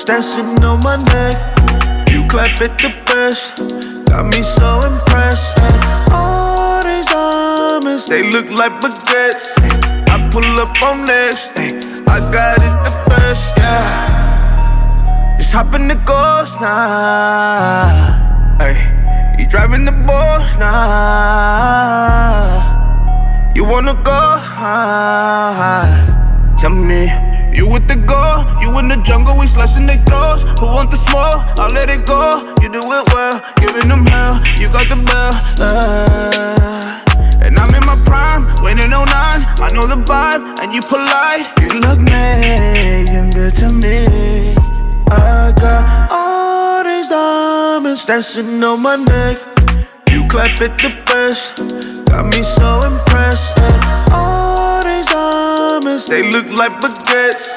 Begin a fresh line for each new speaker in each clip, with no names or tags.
diamonds dancing on my neck. You clap at the best, got me so impressed. All these diamonds, they look like baguettes. I pull up on next, I got it the best, yeah. Just hop in the Ghost now, ay. You driving the ball now. You wanna go high? Tell me, you with the goal? You in the jungle, we slicing their throats. Who want the smoke? I'll let it go. You do it well, giving them hell. You got the bell, and I'm in my prime, winning 09. I know the vibe, and you polite. You look making good to me. I got all these diamonds dancing on my neck. You clap at the best, got me so impressed. All these diamonds, they look like baguettes.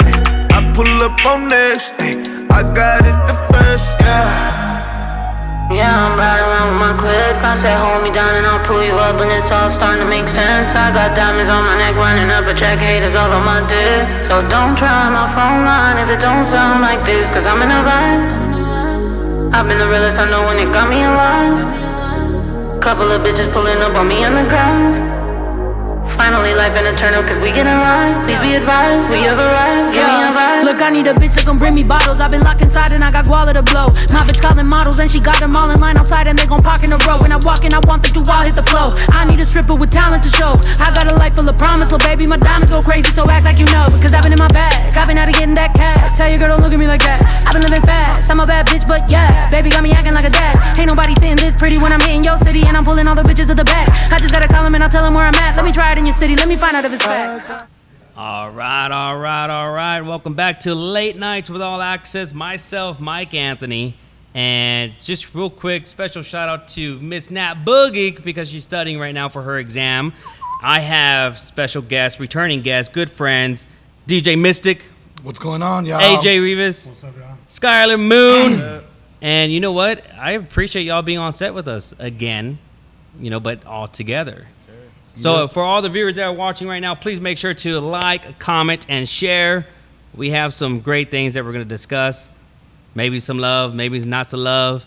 I pull up on next, I got it the best, yeah.
Yeah, I'm riding around with my clip. I said hold me down and I'll pull you up, and it's all starting to make sense. I got diamonds on my neck, running up a check, haters all on my dick. So don't try my phone line if it don't sound like this, cause I'm in a vibe. I've been the realest, I know when it got me in line. Couple of bitches pulling up on me on the grass. Finally life in a turn up cause we getting right. Please be advised, we have arrived, give me a vibe.
Look, I need a bitch that can bring me bottles. I've been locked inside and I got guala to blow. My bitch calling models and she got them all in line outside and they gon' park in a row. When I walk in, I want them to all hit the flow. I need a stripper with talent to show. I got a life full of promise, little baby, my diamonds go crazy, so act like you know. Because I've been in my bag, I've been out of getting that cash. Tell your girl don't look at me like that, I've been living fast. I'm a bad bitch, but yeah, baby got me acting like a dad. Ain't nobody sitting this pretty when I'm hitting your city and I'm pulling all the bitches at the back. I just gotta call him and I'll tell him where I'm at. Let me try it in your city, let me find out if it's fact.
All right. Welcome back to Late Nights with All Access. Myself, Mike Anthony. And just real quick, special shout out to Miss Nat Boogie because she's studying right now for her exam. I have special guests, returning guests, good friends, DJ Mystic.
What's going on, y'all?
AJ Rivas. What's up, y'all? Skylar Moon. And you know what? I appreciate y'all being on set with us again, but all together. So for all the viewers that are watching right now, please make sure to like, comment, and share. We have some great things that we're going to discuss. Maybe some love, maybe not some love.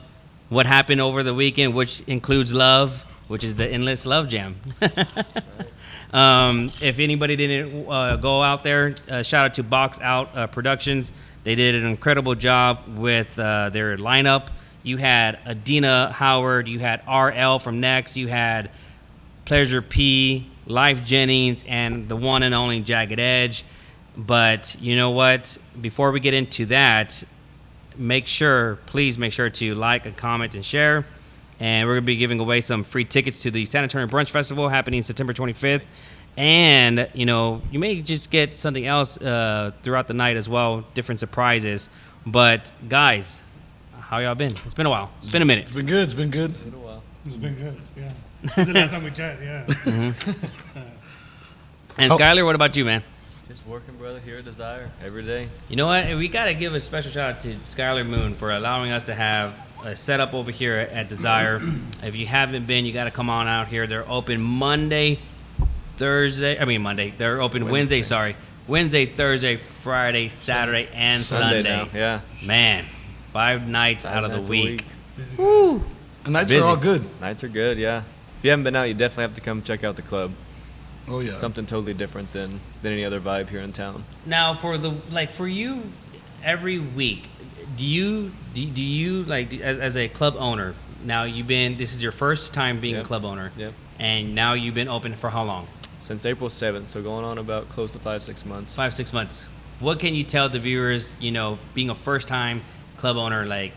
What happened over the weekend, which includes love, which is the Endless Love Jam. If anybody didn't go out there, shout out to Box Out Productions. They did an incredible job with their lineup. You had Adina Howard, you had RL from Next, you had Pleasure P, Life Jennings, and the one and only Jagged Edge. But you know what? Before we get into that, please make sure to like and comment and share. And we're going to be giving away some free tickets to the San Antonio Brunch Festival happening September 25th. And, you may just get something else throughout the night as well, different surprises. But, guys, how y'all been? It's been a while. It's been a minute.
It's been good.
It's been a while. It's been good, yeah. This is the last time we chat, yeah.
Mm-hmm. And Skylar, what about you, man?
Just working, brother, here at Desire every day.
You know what? We got to give a special shout out to Skylar Moon for allowing us to have a setup over here at Desire. If you haven't been, you got to come on out here. They're open Monday, Thursday. They're open Wednesday, Thursday, Friday, Saturday, and Sunday.
Now, yeah.
Man, 5 nights out of the week.
Woo! The nights are all good.
Nights are good, yeah. If you haven't been out, you definitely have to come check out the club.
Oh yeah.
Something totally different than any other vibe here in town.
Now, for you, every week, do you as a club owner? Now this is your first time being a club owner.
Yep.
And now you've been open for how long?
Since April 7th, so going on about close to 5-6 months.
5-6 months. What can you tell the viewers? Being a first time club owner, like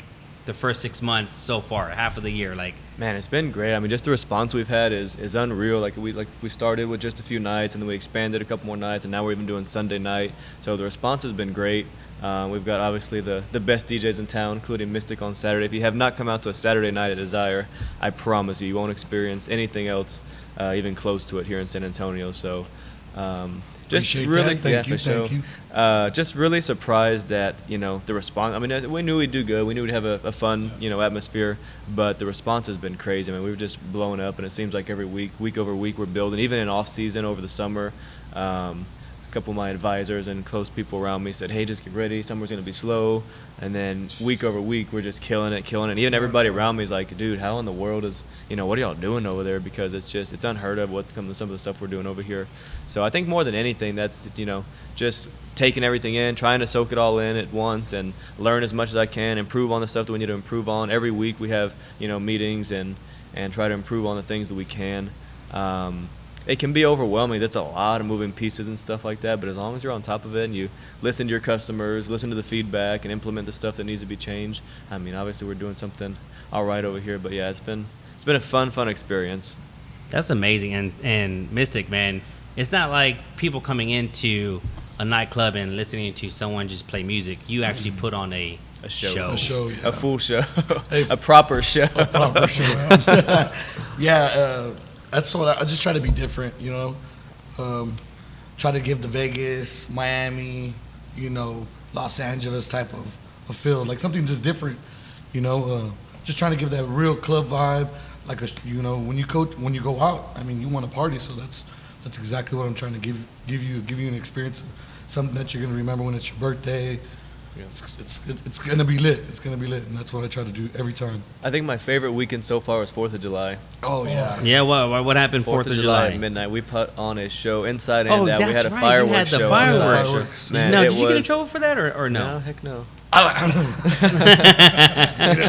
the first 6 months so far, half of the year, like.
Man, it's been great. I mean, just the response we've had is unreal. Like we started with just a few nights, and then we expanded a couple more nights, and now we're even doing Sunday night. So the response has been great. We've got obviously the best DJs in town, including Mystic on Saturday. If you have not come out to a Saturday night at Desire, I promise you won't experience anything else even close to it here in San Antonio. So just really,
thank you.
Just really surprised that the response. I mean, we knew we'd do good. We knew we'd have a fun atmosphere, but the response has been crazy. I mean, we've just blown up, and it seems like every week over week, we're building. Even in off season over the summer, a couple of my advisors and close people around me said, hey, just get ready. Summer's going to be slow. And then week over week, we're just killing it. Even everybody around me is like, dude, how in the world is, what are y'all doing over there? Because it's unheard of what comes to some of the stuff we're doing over here. So I think more than anything, that's, just taking everything in, trying to soak it all in at once and learn as much as I can, improve on the stuff that we need to improve on. Every week we have, meetings and try to improve on the things that we can. It can be overwhelming. That's a lot of moving pieces and stuff like that. But as long as you're on top of it and you listen to your customers, listen to the feedback, and implement the stuff that needs to be changed, I mean, obviously we're doing something all right over here. But yeah, it's been a fun experience.
That's amazing. And Mystic, man, it's not like people coming into a nightclub and listening to someone just play music. You actually put on a show.
A show, yeah.
A full show.
Hey,
a proper show.
A proper show. Yeah, that's what I just try to be different, try to give the Vegas, Miami, Los Angeles type of feel, like something just different, just trying to give that real club vibe, like when you go out, I mean, you want to party, so that's exactly what I'm trying to give you an experience, something that you're gonna remember when it's your birthday. Yeah. It's gonna be lit. It's gonna be lit, and that's what I try to do every time.
I think my favorite weekend so far was 4th of July.
Oh yeah.
Yeah. What happened 4th of July
at midnight? We put on a show inside and out. We had a
right.
fireworks
you had the
show.
Fireworks.
Man,
now, did you get in trouble for that or no?
No, heck no.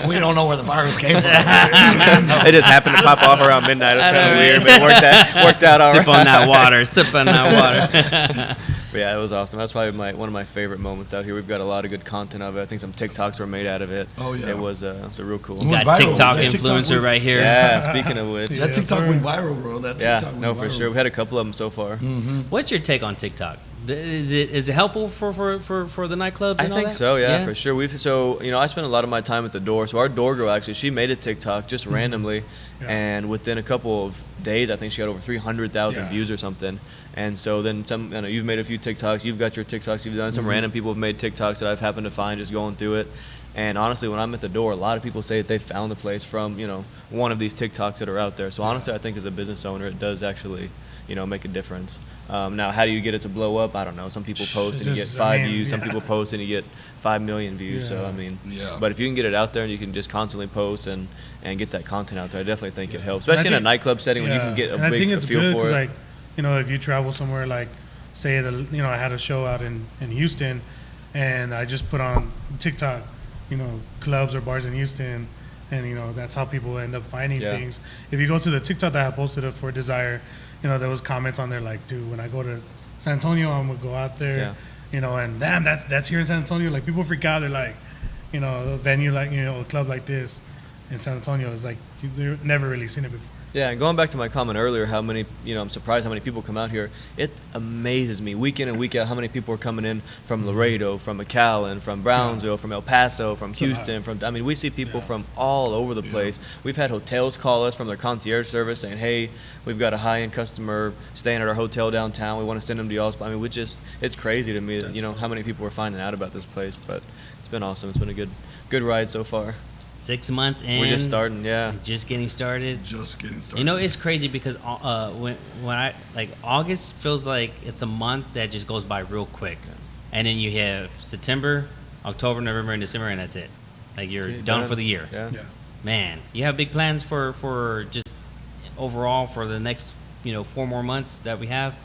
We don't know where the virus came from.
It just happened to pop off around midnight. It was kind of weird, but it worked out all right.
Sip on that water. Sip on that water.
But yeah, it was awesome. That's probably one of my favorite moments out here. We've got a lot of good content of it. I think some TikToks were made out of it.
Oh yeah,
it was a real cool.
You got
viral.
TikTok
Yeah,
influencer
TikTok
right here.
Yeah, speaking of which,
that TikTok went viral, bro. That TikTok
no,
went
for
viral.
sure. We had a couple of them so far.
Mm-hmm.
What's your take on TikTok? Is it helpful for the nightclubs?
I
and all
think
that?
so, yeah, for sure. I spent a lot of my time at the door. So our door girl actually, she made a TikTok just randomly, and within a couple of days, I think she got over 300,000 views or something. And so then you've made a few TikToks. You've got your TikToks. You've done some random people have made TikToks that I've happened to find just going through it. And honestly, when I'm at the door, a lot of people say that they found the place from one of these TikToks that are out there. So honestly, I think as a business owner, it does actually make a difference. Now, how do you get it to blow up? I don't know. Some people post and you get 5 views. Some people post and you get 5 million views. So, I mean, but if you can get it out there and you can just constantly post and get that content out there, I definitely think it helps. Especially in a nightclub setting when you can get a big feel for it.
Like, if you travel somewhere, like, say, I had a show out in Houston and I just put on TikTok, clubs or bars in Houston, and, that's how people end up finding things. If you go to the TikTok that I posted up for Desire, there was comments on there like, dude, when I go to San Antonio, I'm gonna go out there, and damn, that's here in San Antonio. Like, people freak out. They're like, a venue like, a club like this in San Antonio is like, you've never really seen it before.
Yeah, and going back to my comment earlier, how many, I'm surprised how many people come out here. It amazes me week in and week out how many people are coming in from Laredo, from McAllen, from Brownsville, from El Paso, from Houston. We see people from all over the place. We've had hotels call us from their concierge service saying, hey, we've got a high-end customer staying at our hotel downtown. We want to send them to y'all. It's crazy to me that, how many people are finding out about this place. But it's been awesome. It's been a good ride so far.
6 months in.
We're just starting,
Just getting started. It's crazy because when I August feels like it's a month that just goes by real quick, and then you have September, October, November, and December, and that's it. Like you're done for the year.
Yeah.
Man, you have big plans for just overall for the next 4 more months that we have.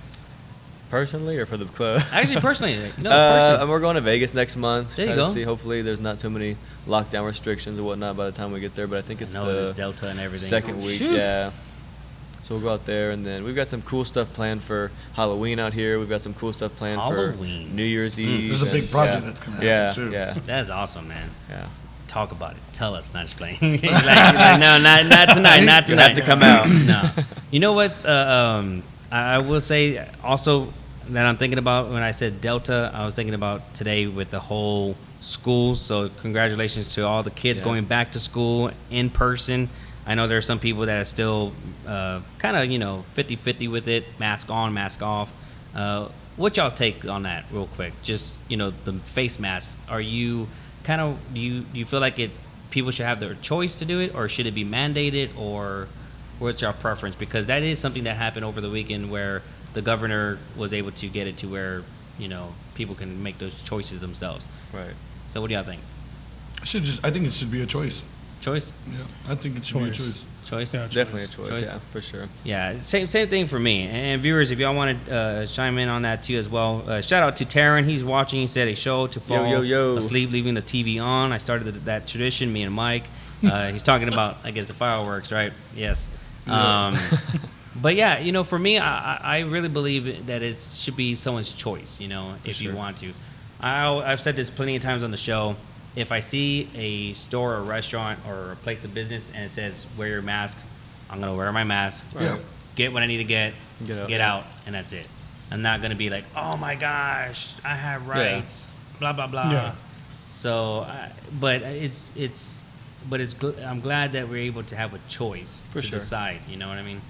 Personally or for the club?
Actually, personally.
We're going to Vegas next month.
There you go.
To see. Hopefully, there's not too many lockdown restrictions or whatnot by the time we get there. But I think it's the
Delta and everything.
Second week, yeah. So we'll go out there, and then we've got some cool stuff planned for Halloween out here. We've got some cool stuff planned for New Year's Eve.
There's a big project that's going to happen, too.
Yeah.
That's awesome, man.
Yeah.
Talk about it. Tell us, not just playing. No, not tonight. Not tonight.
You have to come out.
No. You know what? I will say also that I'm thinking about when I said Delta, I was thinking about today with the whole school. So congratulations to all the kids going back to school in person. I know there are some people that are still kind of 50-50 with it, mask on, mask off. What y'all's take on that, real quick? Just the face masks. Are you kind of do you feel like people should have their choice to do it, or should it be mandated, or what's your preference? Because that is something that happened over the weekend where the governor was able to get it to where people can make those choices themselves.
Right.
So what do y'all think?
I think it should be a choice.
Choice?
Yeah, I think it should be a choice.
Choice?
Yeah,
Definitely a choice.
Choice.
Yeah, for sure.
Yeah, same thing for me. And viewers, if y'all want to chime in on that too as well, shout out to Taryn. He's watching. He said a show to fall
yo.
asleep, leaving the TV on. I started that tradition. Me and Mike. He's talking about, I guess, the fireworks, right? Yes. But yeah, for me, I really believe that it should be someone's choice. If you
sure.
want to. I've said this plenty of times on the show. If I see a store or restaurant or a place of business and it says wear your mask, I'm gonna wear my mask.
Yeah.
Get what I need to get
Get out.
and that's it. I'm not gonna be like, oh my gosh, I have rights, blah blah blah.
Yeah.
So, I'm glad that we're able to have a choice
For
to
sure.
decide. You know what I mean?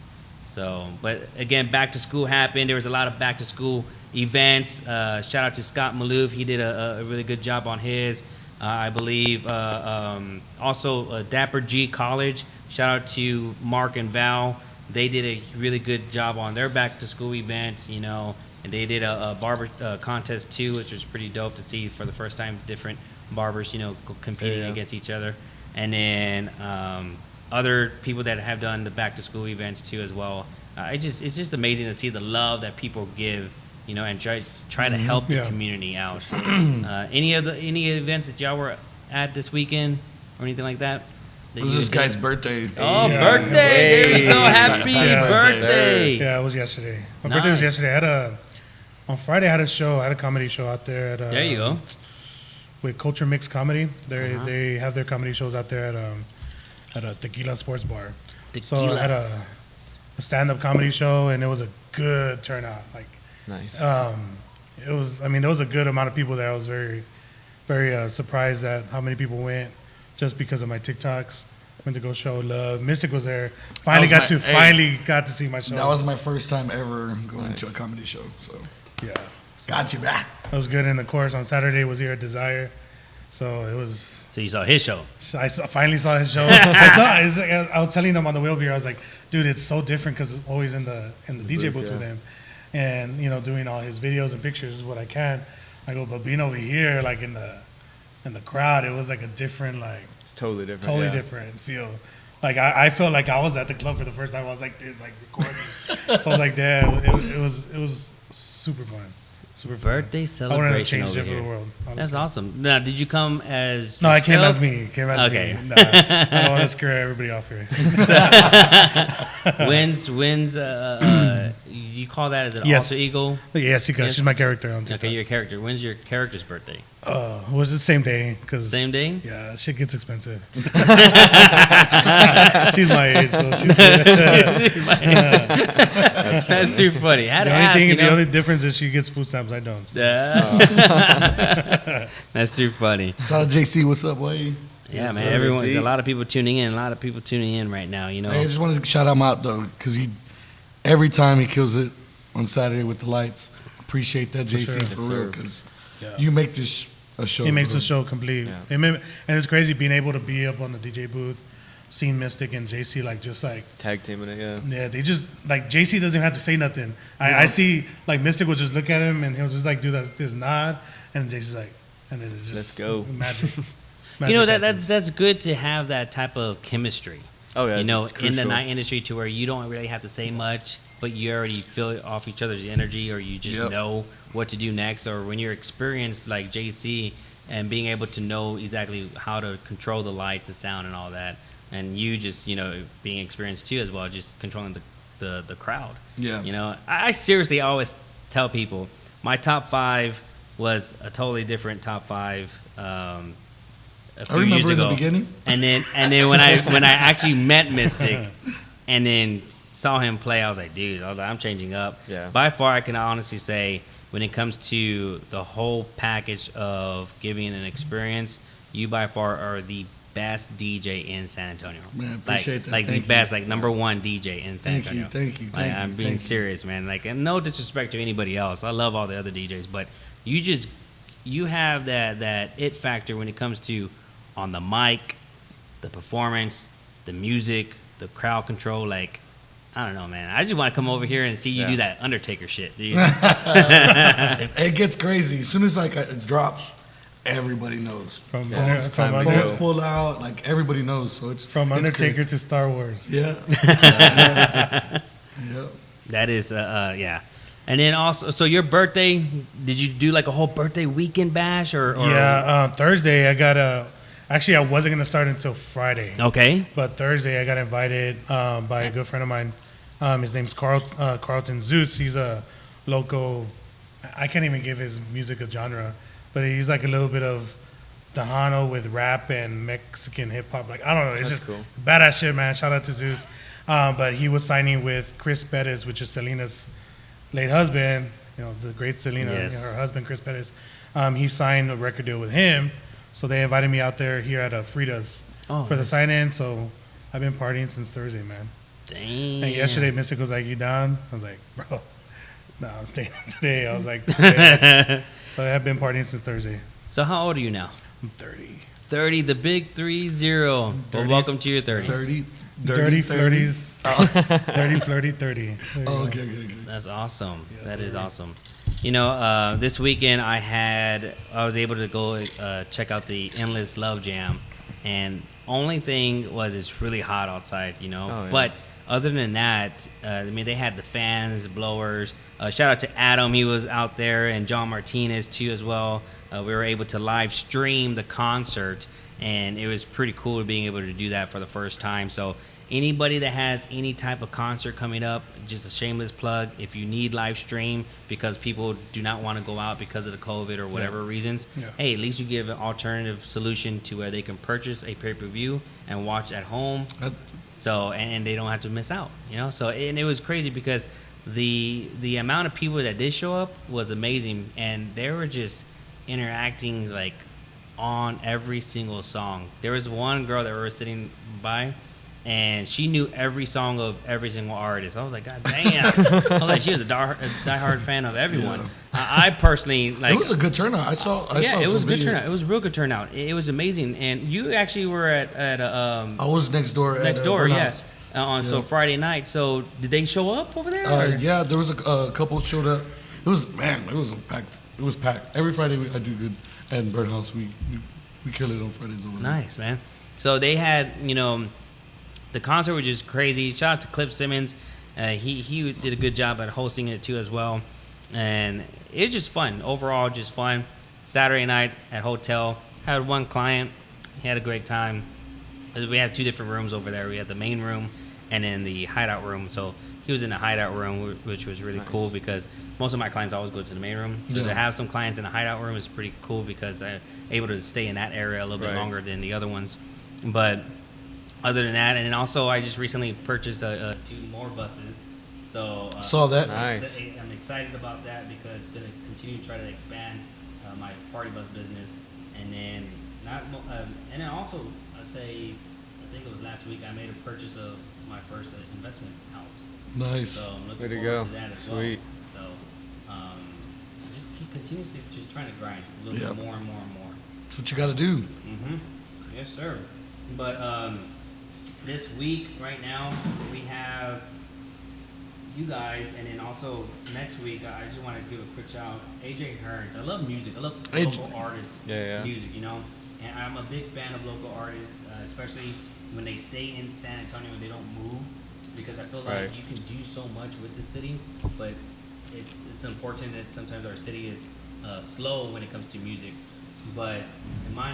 So, but again, back to school happened. There was a lot of back to school events. Shout out to Scott Maloof. He did a really good job on his. I believe also Dapper G College. Shout out to Mark and Val. They did a really good job on their back to school event, and they did a barber contest too, which was pretty dope to see for the first time different barbers, competing
Yeah.
against each other. And then other people that have done the back to school events too as well. It's just amazing to see the love that people give, and try to help the
Yeah.
community out. Any events that y'all were at this weekend or anything like that?
It was this guy's birthday.
Oh,
Yeah.
birthday! They were so happy!
Yeah.
Birthday!
Yeah, it was yesterday. My birthday was
Nice.
yesterday. On Friday I had a show. I had a comedy show out there at
There you go.
with Culture Mix Comedy.
Uh-huh.
They have their comedy shows out there at a Tequila Sports Bar. So
Tequila.
I had a stand-up comedy show, and it was a good turnout. Like,
Nice.
it was. I mean, there was a good amount of people there. I was very, very surprised at how many people went, just because of my TikToks. Went to go show love. Mystic was there. Finally
That was
got to see my show.
That was my first time ever going to a comedy show. So
yeah. So
got you back.
it was good. And of course, on Saturday was here at Desire, so it was.
So you saw his show.
Finally saw his show. I was telling him on the wheel here. I was like, dude, it's so different because I'm always in the DJ booth
yeah.
with him, and doing all his videos and pictures is what I can. I go, but being over here, like in the crowd, it was like a different, like
It's totally different.
totally
yeah.
different feel. Like I felt like I was at the club for the first time. I was like this, like recording. So I was like, damn, it was super fun. Super fun.
Birthday
I wouldn't have
celebration
changed
over
it for
here.
the world.
That's
honestly.
awesome. Now, did you come as
No, I came
yourself?
as me.
Okay.
Nah, I don't want to scare everybody off here.
When's you call that as an
Yes.
alter ego?
Yes, because
Yes.
she's my character on TikTok.
Okay, your character. When's your character's birthday?
Was the same day? Cause
Same day?
Yeah, shit gets expensive. She's my age, so she's good.
That's too funny. Had to
The only
ask,
thing,
you
the
know?
only difference is she gets food stamps. I don't. So.
That's too funny.
Shout out JC. What's up, boy?
Yeah, man.
sir.
Everyone,
See?
there's a lot of people tuning in. Right now.
Hey, I just wanted to shout him out though, because every time he kills it on Saturday with the lights. Appreciate that, JC,
sure.
for
Yes,
real,
sir.
because
Yeah.
you make this a show.
He makes
bro.
the show complete.
Yeah.
And it's crazy being able to be up on the DJ booth, seeing Mystic and JC just like.
Tag teaming it, yeah.
Yeah, they just like JC doesn't even have to say nothing. I see like Mystic will just look at him and he'll just like do this nod, and JC's like, and then it's just
Let's go.
magic.
That's good to have that type of chemistry.
Oh, yeah.
In the
crucial.
night industry, to where you don't really have to say much, but you already feel off each other's energy, or you just
Yep.
know what to do next. Or when you're experienced like JC and being able to know exactly how to control the lights, the sound, and all that, and you just being experienced too as well, just controlling the crowd.
Yeah.
I seriously always tell people my top 5 was a totally different top 5. A few
I remember
years
in the
ago.
beginning.
And then when I actually met Mystic and then saw him play, I was like, dude, I'm changing up.
Yeah.
By far, I can honestly say when it comes to the whole package of giving an experience, you by far are the best DJ in San Antonio.
Man, appreciate that.
Like
Thank
the best,
you.
like number 1 DJ in San
Thank you,
Antonio.
thank you, thank
I'm
you,
being
thank you.
serious, man. Like, and no disrespect to anybody else. I love all the other DJs, but you have that it factor when it comes to on the mic, the performance, the music, the crowd control. Like, I don't know, man. I just want to come over here and see you
Yeah.
do that Undertaker shit, dude.
It gets crazy. As soon as like it drops, everybody knows.
From
Phones,
from,
time to
Under-
phones
go.
pull out, like everybody knows. So it's
from
it's
Undertaker
great.
to Star Wars.
Yeah. Yeah.
That is, yeah. And then also, so your birthday, did you do like a whole birthday weekend bash or?
Yeah, Thursday I got actually I wasn't gonna start until Friday,
Okay.
but Thursday I got invited by a good friend of mine. His name's Carlton Zeus. He's a local. I can't even give his music a genre, but he's like a little bit of Tejano with rap and Mexican hip hop. Like I don't know, it's
That's
just
cool.
badass shit, man. Shout out to Zeus. But he was signing with Chris Perez, which is Selena's late husband. You know, the great Selena,
Yes.
her husband Chris Perez. He signed a record deal with him, so they invited me out there here at Frida's
Oh,
for the
nice.
sign-in. So I've been partying since Thursday, man.
Damn.
And yesterday, Mystic was like, "You down?" I was like, "Bro, no, I'm staying today." I was like, "Okay." So I have been partying since Thursday.
So how old are you now?
I'm 30.
30, the big 30. Well,
30s.
welcome to your 30s.
Dirty
30.
flirties. Dirty flirty 30. There you
Oh,
go.
okay, okay, okay.
That's awesome. That is awesome. You know, this weekend I was able to go check out the Endless Love Jam, and only thing was it's really hot outside, you know.
Oh, yeah.
But other than that, I mean, they had the fans, the blowers. Shout out to Adam, he was out there, and John Martinez too as well. We were able to live stream the concert, and it was pretty cool being able to do that for the first time. So anybody that has any type of concert coming up, just a shameless plug, if you need live stream because people do not want to go out because of the COVID or whatever reasons,
Yeah.
hey, at least you give an alternative solution to where they can purchase a pay-per-view and watch at home.
That-
So and they don't have to miss out, you know. So and it was crazy because the amount of people that did show up was amazing, and they were just interacting like on every single song. There was one girl that we were sitting by, and she knew every song of every single artist. I was like, God damn! I was like, she was a diehard fan of everyone.
Yeah.
I personally like.
It was a good turnout. I saw
yeah, it was a
some
good
video.
turnout. It was a real good turnout. It was amazing, and you actually were at
I was next door.
next
at,
door,
Burn
yeah.
House.
On so
Yeah.
Friday night. So did they show up over there? or-
Yeah, there was a couple showed up. It was packed. It was packed. Every Friday I do good, and Birdhouse we kill it on Fridays over there.
Nice, man. So they had, you know, the concert was just crazy. Shout out to Cliff Simmons. He did a good job at hosting it too as well, and it was just fun. Overall, just fun. Saturday night at hotel, had one client. He had a great time. We have two different rooms over there. We had the main room and then the hideout room. So he was in the hideout room, which was really
Nice.
cool because most of my clients always go to the main room. So
Yeah.
to have some clients in the hideout room is pretty cool because I'm able to stay in that area a little bit
Right.
longer than the other ones. But other than that, and then also I just recently purchased two more buses. So
Saw that.
Nice.
I'm excited about that because it's going to continue to try to expand my party bus business, and then and then also I think it was last week I made a purchase of my first investment house.
Nice.
So I'm looking
Way to
forward
go.
to that as
Sweet.
well. So just keep continuously just trying to grind a little
Yeah.
bit more and more and more.
That's what you got to do.
Mm-hmm. Yes, sir. But this week, right now, we have you guys, and then also next week, I just want to give a quick shout out. AJ Hearns. I love music. I love
AJ.
local artists.
Yeah.
Music, you know. And I'm a big fan of local artists, especially when they stay in San Antonio and they don't move, because I feel like
Right.
you can do so much with the city, but it's unfortunate that sometimes our city is slow when it comes to music. But in my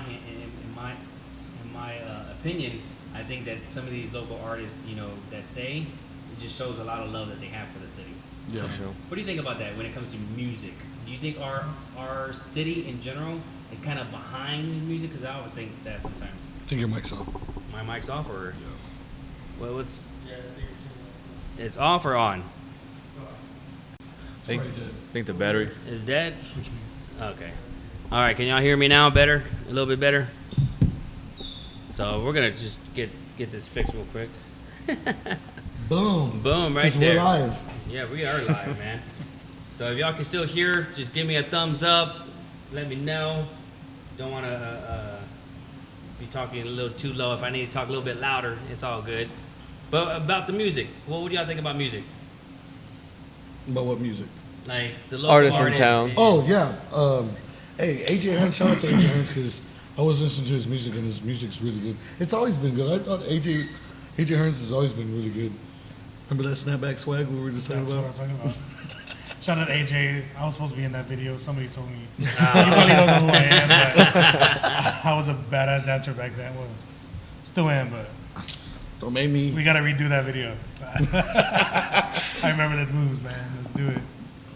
opinion, I think that some of these local artists, you know, that stay, it just shows a lot of love that they have for the city.
Yeah.
For sure.
What do you think about that when it comes to music? Do you think our city in general is kind of behind music? Because I always think that sometimes.
I think your mic's off.
My mic's off or? Well, it's it's off or on?
I think the battery.
It's dead. Okay. All right. Can y'all hear me now? Better? A little bit better. So we're gonna just get this fixed real quick.
Boom.
Boom! Right
'Cause
there.
we're live.
Yeah, we are live, man. So if y'all can still hear, just give me a thumbs up. Let me know. Don't want to be talking a little too low. If I need to talk a little bit louder, it's all good. But about the music, what would y'all think about music?
About what music?
Like the local
Artists from town.
and-
Oh yeah. Hey, AJ Hearns. Shout out to AJ Hearns because I was listening to his music and his music's really good. It's always been good. I thought AJ Hearns has always been really good. Remember that snapback swag we were just talking
That's what I
about?
was talking about. Shout out to AJ. I was supposed to be in that video. Somebody told me. You probably don't know who I am, but I was a badass dancer back then. Well, still am, but
Don't make me.
we gotta redo that video. I remember the moves, man. Let's do it.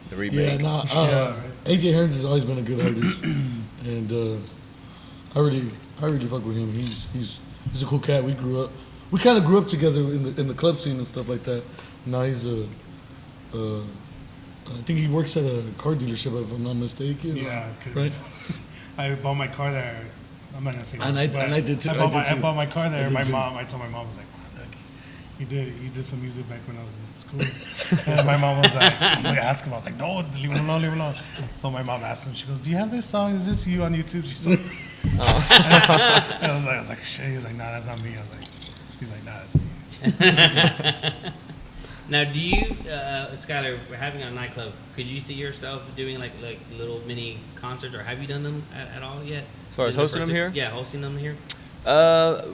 The
Yeah,
remake.
nah.
Yeah, right.
AJ Hearns has always been a good artist, and I really fuck with him. He's a cool cat. We kind of grew up together in the club scene and stuff like that. Now he's I think he works at a car dealership if I'm not mistaken.
Yeah, 'cause
Right.
I bought my car there. I'm not gonna say.
And
that, but
I did too.
I bought my car
I
there.
did
My
too.
mom. I told my mom, I was like, "Wow, look, you did some music back when I was in school." And my mom was like, "I'm gonna ask him." I was like, "No, leave it alone, leave it alone." So my mom asked him. She goes, "Do you have this song? Is this you on YouTube?" She's like, and I was like, "Shit." He was like, "Nah, that's not me." I was like, "He's like, nah, that's me."
Now, do you, Skylar, we're having a nightclub? Could you see yourself doing like little mini concerts, or have you done them at all yet?
As far as
In the
hosting
first
them here?
Yeah, hosting them here.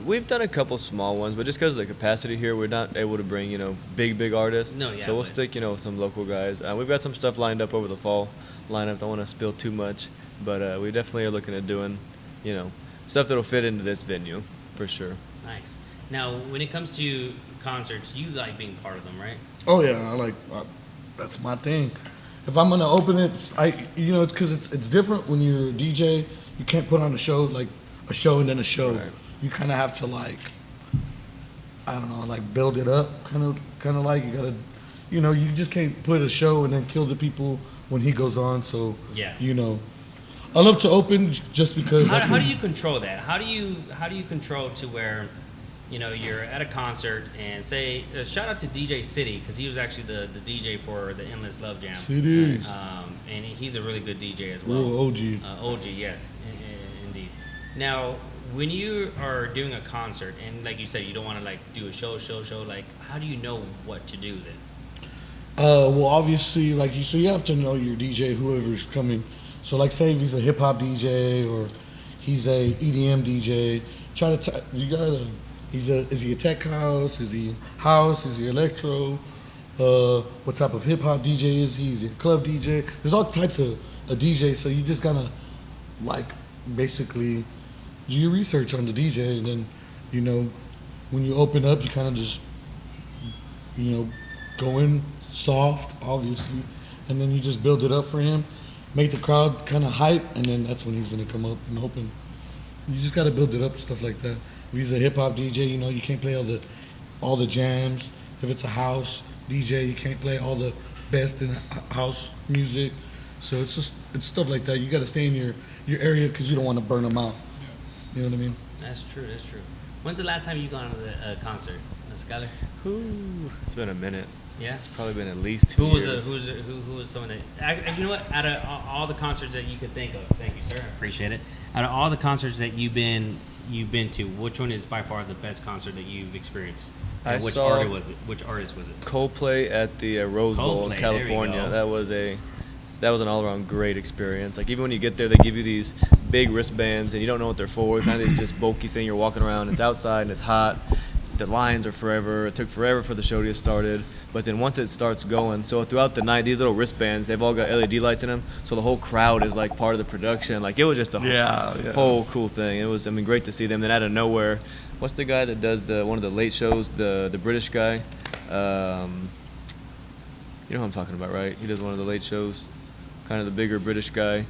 We've done a couple small ones, but just because of the capacity here, we're not able to bring, big artists.
No, yeah,
So we'll
but-
stick, with some local guys. We've got some stuff lined up over the fall lineup. Don't want to spill too much, but we definitely are looking at doing, stuff that'll fit into this venue for sure.
Nice. Now, when it comes to concerts, you like being part of them, right?
Oh yeah, that's my thing. If I'm gonna open it, it's because it's different when you're a DJ. You can't put on a show and then a show.
Right.
You kind of have to build it up, kind of like you gotta, you just can't put a show and then kill the people when he goes on. So
Yeah.
I love to open just because.
How do you control that? How do you control to where, you're at a concert and say, shout out to DJ City because he was actually the DJ for the Endless Love Jam.
CDs.
And he's a really good DJ as well.
Real OG.
OG, yes, indeed. Now, when you are doing a concert and like you said, you don't want to do a show, like how do you know what to do then?
Well, obviously, so you have to know your DJ, whoever's coming. So, say if he's a hip hop DJ or he's a EDM DJ, is he a tech house? Is he house? Is he electro? What type of hip hop DJ is he? Is he a club DJ? There's all types of DJs, so you just gotta basically do your research on the DJ, and then when you open up, you kind of just go in soft, obviously, and then you just build it up for him, make the crowd kind of hype, and then that's when he's gonna come up and open. You just gotta build it up, stuff like that. If he's a hip hop DJ, you can't play all the jams. If it's a house DJ, you can't play all the best in house music. So it's stuff like that. You gotta stay in your area because you don't want to burn them out. You know what I mean?
That's true. When's the last time you gone to a concert, Skylar?
Ooh, it's been a minute.
Yeah.
It's probably been at least 2 years.
Who was someone that? You know what? Out of all the concerts that you could think of, thank you, sir. I appreciate it. Out of all the concerts that you've been to, which one is by far the best concert that you've experienced?
I
Which
saw-
artist was it?
Coldplay at the Rose Bowl
Coldplay,
in
there you
California.
go.
That was an all-around great experience. Even when you get there, they give you these big wristbands, and you don't know what they're for. Kind of this just bulky thing. You're walking around. It's outside and it's hot. The lines are forever. It took forever for the show to get started. But then once it starts going, so throughout the night, these little wristbands, they've all got LED lights in them. So the whole crowd is part of the production. It was just a whole cool thing. It was, great to see them. Then out of nowhere, what's the guy that does one of the late shows, the British guy? You know who I'm talking about, right? He does one of the late shows, kind of the bigger British guy.
Was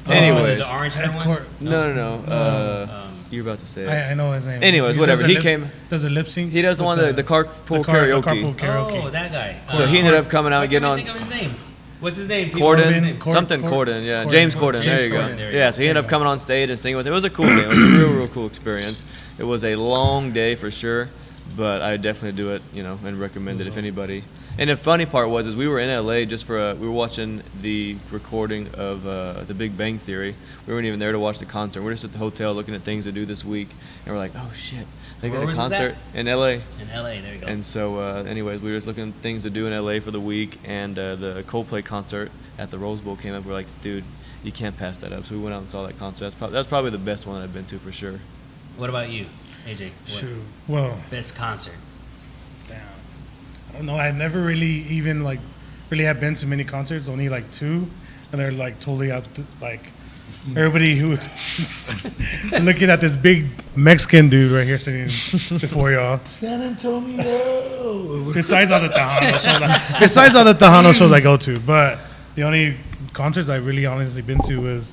it
Anyways,
the orange hair
Ed
one?
Court.
no. You're about to say it.
I know his name.
Anyways,
He
whatever,
does a
he came-
Does a lip sync.
He does the one the carpool karaoke.
Carpool karaoke.
Oh, that guy.
So he ended up coming out and
I
getting
can't
on
think of his name. What's his name? People
Corden,
remember his name.
something Corden, yeah, James Corden. There you go.
Corden,
there you
Yeah,
go.
so he ended up coming on stage and singing with. It was a cool day. It was a real cool experience. It was a long day for sure, but I definitely do it, and recommend it if anybody. And the funny part was, we were in LA just for we were watching the recording of The Big Bang Theory. We weren't even there to watch the concert. We're just at the hotel looking at things to do this week, and we're like, oh shit, They
Where
got a
was this
concert in LA.
In LA, there you go.
And so, anyways, we were just looking at things to do in LA for the week, and the Coldplay concert at the Rose Bowl came up. We're like, dude, you can't pass that up. So we went out and saw that concert. That's probably the best one I've been to for sure.
What about you, AJ? What
Shoot. Well,
best concert?
damn. I don't know. I never really even like really have been to many concerts. Only like 2, and they're like totally out. Like everybody who looking at this big Mexican dude right here sitting before y'all.
San Antonio.
Besides all the Tejano shows I go to, but the only concerts I really honestly been to was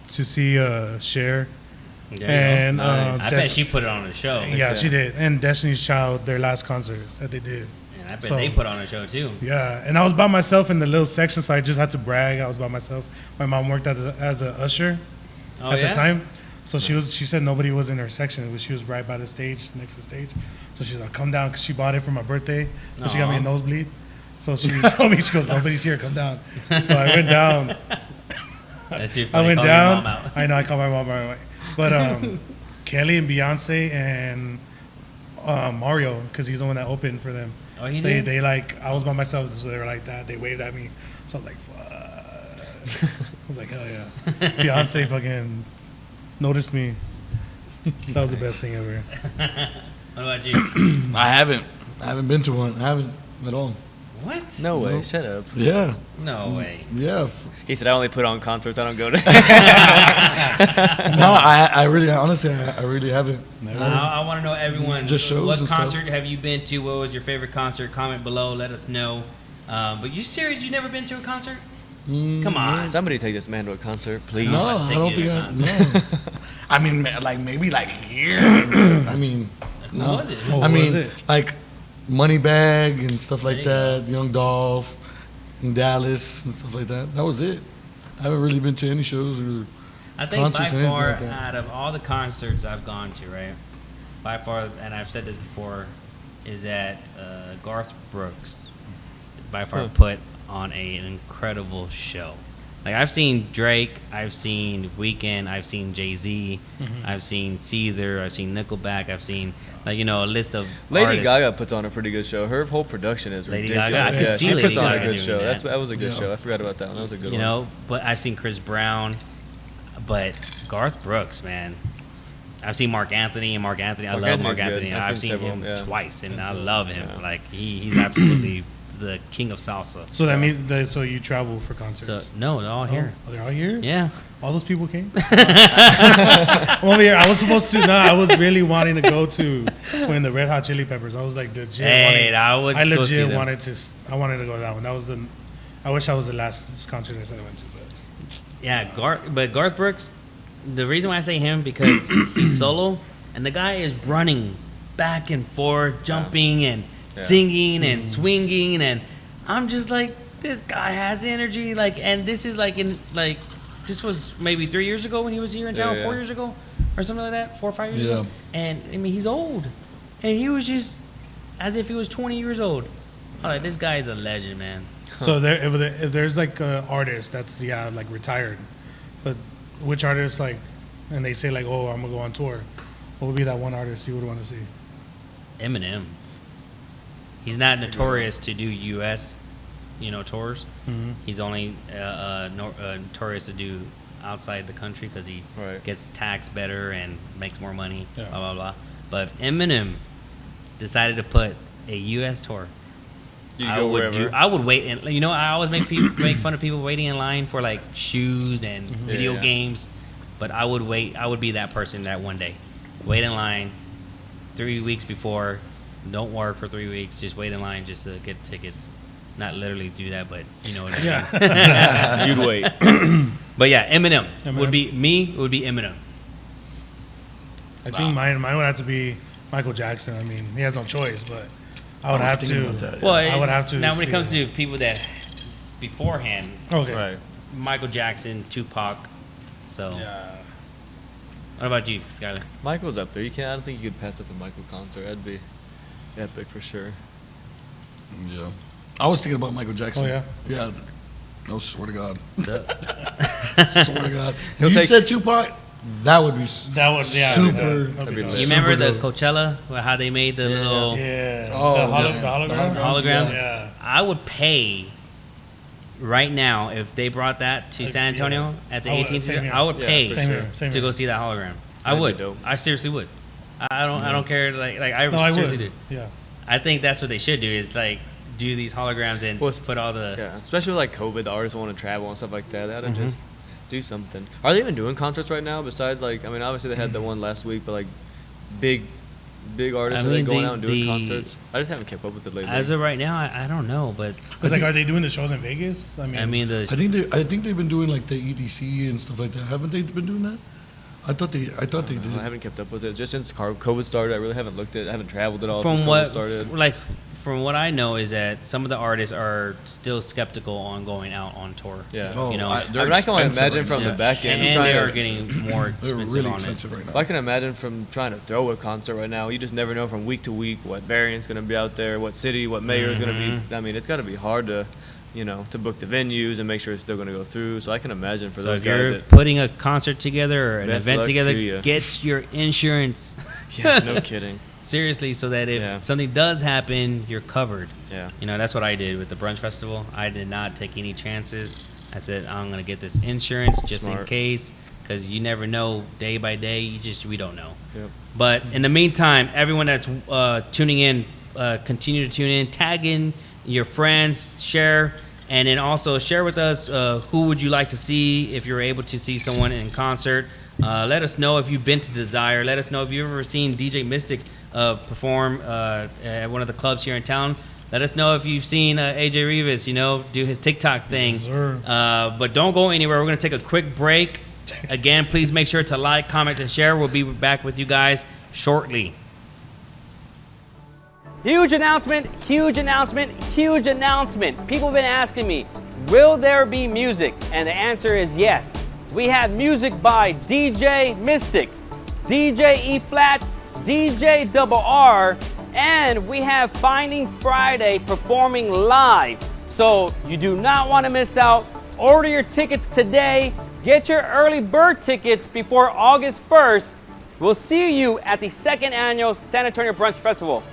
to see Cher
There you go.
and
I bet she put it on a show.
yeah, she did, and Destiny's Child, their last concert that they did.
And I bet
So-
they put on a show too.
Yeah, and I was by myself in the little section, so I just had to brag. I was by myself. My mom worked as a usher
Oh,
at
yeah?
the time, so she said nobody was in her section. She was right by the stage, next to the stage. So she's like, "Come down," because she bought it for my birthday. So she got me a
Aw.
nosebleed. So she told me, she goes, "Nobody's here. Come down." So I went down.
That's too
I
funny.
went
Call your
down.
mom out.
I know. I called my mom right away. But Kelly and Beyonce and Mario, because he's the one that opened for them.
Oh, he
They
did?
like, I was by myself, so they were like that. They waved at me. So I was like, fuck. I was like, hell yeah. Beyonce fucking noticed me. That was the best thing ever.
What about you?
I haven't been to one. I haven't at all.
What?
No way.
Nope.
Shut up.
Yeah.
No way.
Yeah.
He said, I only put on concerts. I don't go to.
No, I really, honestly, I really haven't.
I want to know everyone.
Just shows
What
and stuff.
concert have you been to? What was your favorite concert? Comment below. Let us know. But you serious? You never been to a concert? Come on.
Somebody take this man to a concert, please.
No,
I'll
I
take
don't
you
think
to a
I. No. I mean, like maybe like here. I mean,
Who
no.
was it?
Oh,
I
what
mean,
was it?
like Moneybag and stuff like
There you
that. Young Dolph, in Dallas and stuff like that. That was it. I haven't really been to any shows.
I think by
concerts or anything
far,
like that.
out of all the concerts I've gone to, right, by far, and I've said this before, is that Garth Brooks by far put on an incredible show. Like, I've seen Drake, I've seen Weeknd, I've seen Jay-Z, I've seen Seether, I've seen Nickelback, I've seen, like, you know, a list of
Lady
artists.
Gaga puts on a pretty good show. Her whole production is
Lady
ridiculous.
Gaga, I could
yeah,
see
she
Lady
puts on
Gaga
a good
doing
show.
that.
That was a good
Yeah.
show. I forgot about that one. That was a good
You
one.
know, but I've seen Chris Brown, but Garth Brooks, man. I've seen Mark Anthony, and Mark Anthony, I
Mark
love Mark
Anthony's good.
Anthony.
I've
I've
seen
seen
several,
him
yeah.
twice, and I
good.
love him.
Yeah.
Like, he's absolutely the king of salsa.
So that means that, so you travel for concerts?
So, no, they're all here.
Oh, they're all here?
Yeah.
All those people came? I'm over here. I was supposed to. No, I was really wanting to go to when the Red Hot Chili Peppers. I was like legit.
Hey, I would
I
go see
legit
them.
wanted to. I wanted to go to that one. That was the. I wish I was the last concert I said I went to, but
Yeah, Garth Brooks, the reason why I say him, because he's solo, and the guy is running back and forth, jumping and singing and swinging, and I'm just like, this guy has energy, like, and this is like this was maybe 3 years ago when he was here in town,
Yeah,
4
yeah.
years ago, or something like that, 4 or 5 years
Yeah.
ago, and I mean, he's old, and he was just as if he was 20 years old. I'm like, this guy is a legend, man.
so if there's like an artist that's like retired, but which artist like, and they say like, oh, I'm gonna go on tour, what would be that one artist you would want to see?
Eminem. He's not notorious to do U.S. Tours.
Mm-hmm.
He's only notorious to do outside the country because he
Right.
gets taxed better and makes more money.
Yeah.
Blah blah blah. But if Eminem decided to put a U.S. tour,
You go wherever.
I would wait, and I always make make fun of people waiting in line for like shoes and video
Yeah.
games, but I would wait. I would be that person that one day, wait in line 3 weeks before, don't work for 3 weeks, just wait in line just to get tickets. Not literally do that, but you know what I mean.
Yeah.
You'd wait.
But yeah, Eminem
Eminem.
would be me. Would be Eminem.
I think mine would have to be Michael Jackson. I mean, he has no choice, but I would
I was
have
thinking
to.
about that.
Well,
I would have to
Now, when it
see
comes
that.
to people that beforehand,
Okay.
Right.
Michael Jackson, Tupac. So,
Yeah.
what about you, Skyler?
Michael's up there. You can't. I don't think you could pass up a Michael concert. That'd be epic for sure.
Yeah. I was thinking about Michael Jackson.
Oh, yeah?
Yeah. No, swear to God. Swear to God.
He'll
You
take-
said Tupac? That would be
That would, yeah.
super.
that'd be
lit.
dope.
You remember the
dope.
Coachella, how they made the little
Yeah.
Oh,
the
yeah.
hologram.
hologram?
Yeah.
I would pay right now if they brought that to
Like,
San Antonio
yeah.
at the
I would-
18th
same
season.
here.
I would
Yeah,
pay
for
Same
sure.
here. Same
to
here.
go see that hologram. I
That'd be
would.
dope.
I seriously would. I don't care. Like I
No, I
seriously
would.
do.
Yeah.
I think that's what they should do is like do these holograms and
Well,
put all the.
Yeah, especially with like COVID, the artists want to travel and stuff like that. They ought to just do something. Are they even doing concerts right now? Besides, like, I mean, obviously they had the one last week, but like, big artists
I
are they
mean,
going
the-
out and doing
the-
concerts? I just haven't kept up with it lately.
As of right now, I don't know, but
It's like, are they doing the shows in Vegas?
I mean the.
I think they've been doing like the EDC and stuff like that. Haven't they been doing that? I thought they did.
I haven't kept up with it just since COVID started. I really haven't looked at. I haven't traveled at all
from
since COVID
what
started.
like from what I know is that some of the artists are still skeptical on going out on tour.
Yeah.
Oh,
you know,
I mean, I can only imagine from the
Yeah.
back end.
and
trying
they
to-
are getting more
They're
expensive
really
on
expensive
it.
right now.
Well, I can imagine from trying to throw a concert right now. You just never know from week to week what variant's going to be out there, what city, what mayor is going to be. I mean, it's got to be hard to, to book the venues and make sure it's still going to go through. So I can imagine for
So
those
if
guys
you're
that,
putting a concert together or an
Best
event
luck
together,
to ya.
get your insurance
yeah, no kidding.
seriously so that if
Yeah.
something does happen, you're covered.
Yeah.
That's what I did with the brunch festival. I did not take any chances. I said I'm gonna get this insurance just in
Smart.
case, because you never know day by day. We don't know.
Yep.
But in the meantime, everyone that's tuning in, continue to tune in, tag in your friends, share, and then also share with us who would you like to see if you're able to see someone in concert. Let us know if you've been to Desire. Let us know if you've ever seen DJ Mystic perform at one of the clubs here in town. Let us know if you've seen AJ Rivas, do his TikTok thing.
Yes, sir.
But don't go anywhere. We're going to take a quick break. Again, please make sure to like, comment, and share. We'll be back with you guys shortly.
Huge announcement, huge announcement, huge announcement. People have been asking me, will there be music? And the answer is yes. We have music by DJ Mystic, DJ E Flat, DJ Double R, and we have Finding Friday performing live. So you do not want to miss out. Order your tickets today. Get your early bird tickets before August 1st. We'll see you at the second annual San Antonio Brunch Festival.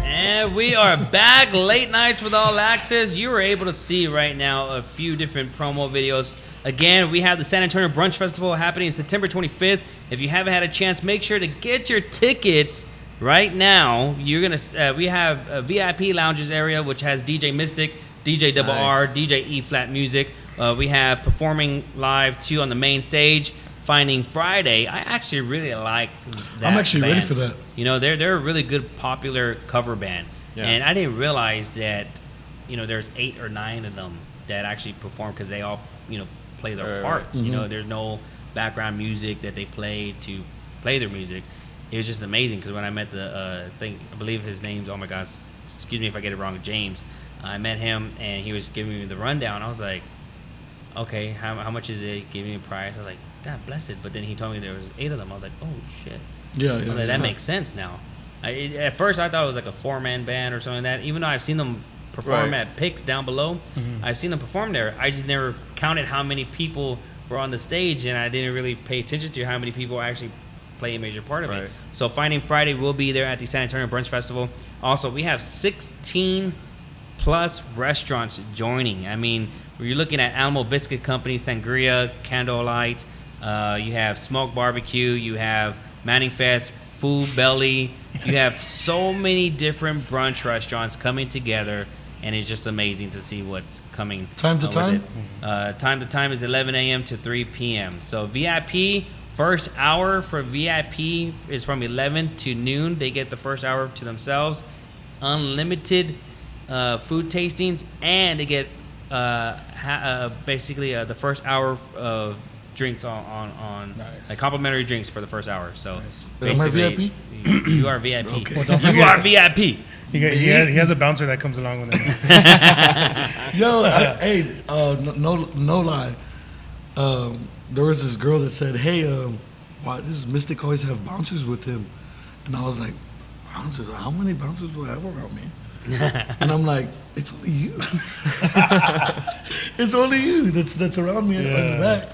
And we are back. Late nights with All Access. You are able to see right now a few different promo videos. Again, we have the San Antonio Brunch Festival happening September 25th. If you haven't had a chance, make sure to get your tickets right now. We have a VIP lounges area which has DJ Mystic, DJ Double R, DJ E Flat Music. We have performing live too on the main stage. Finding Friday. I actually really like that.
I'm actually ready
band.
for that.
They're a really good popular cover band.
Yeah.
And I didn't realize that, there's 8 or 9 of them that actually perform because they all, play their
Right,
parts.
Mm-hmm.
There's no background music that they play to play their music. It was just amazing because when I met I believe his name's, oh my gosh, excuse me if I get it wrong, James. I met him and he was giving me the rundown. I was like, okay, how much is it? Give me a price. I was like, God bless it. But then he told me there was 8 of them. I was like, oh shit.
Yeah,
I was
yeah.
like, that makes sense now. At first, I thought it was like a 4-man band or something like that. Even though I've seen them perform
Right.
at Pix down below, I've seen them perform there. I just never counted how many people were on the stage, and I didn't really pay attention to how many people actually play a major part of
Right.
it. So Finding Friday will be there at the San Antonio Brunch Festival. Also, we have 16 plus restaurants joining. I mean, you're looking at Alamo Biscuit Company, Sangria, Candlelight. You have Smoke Barbecue. You have Manning Fest, Food Belly. You have so many different brunch restaurants coming together, and it's just amazing to see what's coming.
Time to
with
time?
it. Time to time is 11 a.m. to 3 p.m. So VIP, first hour for VIP is from 11 to noon. They get the first hour to themselves. Unlimited food tastings, and they get basically the first hour of drinks on
Nice.
like complimentary drinks for the first hour. So
Am I
basically, you are VIP.
Okay.
Well, don't
You
forget-
are VIP.
He has a bouncer that comes along with him.
Yo, hey, no lie. There was this girl that said, "Hey, why does Mystic always have bouncers with him?" And I was like, "Bouncers? How many bouncers do I have around me?" And I'm like, "It's only you. It's only you that's around me in the back."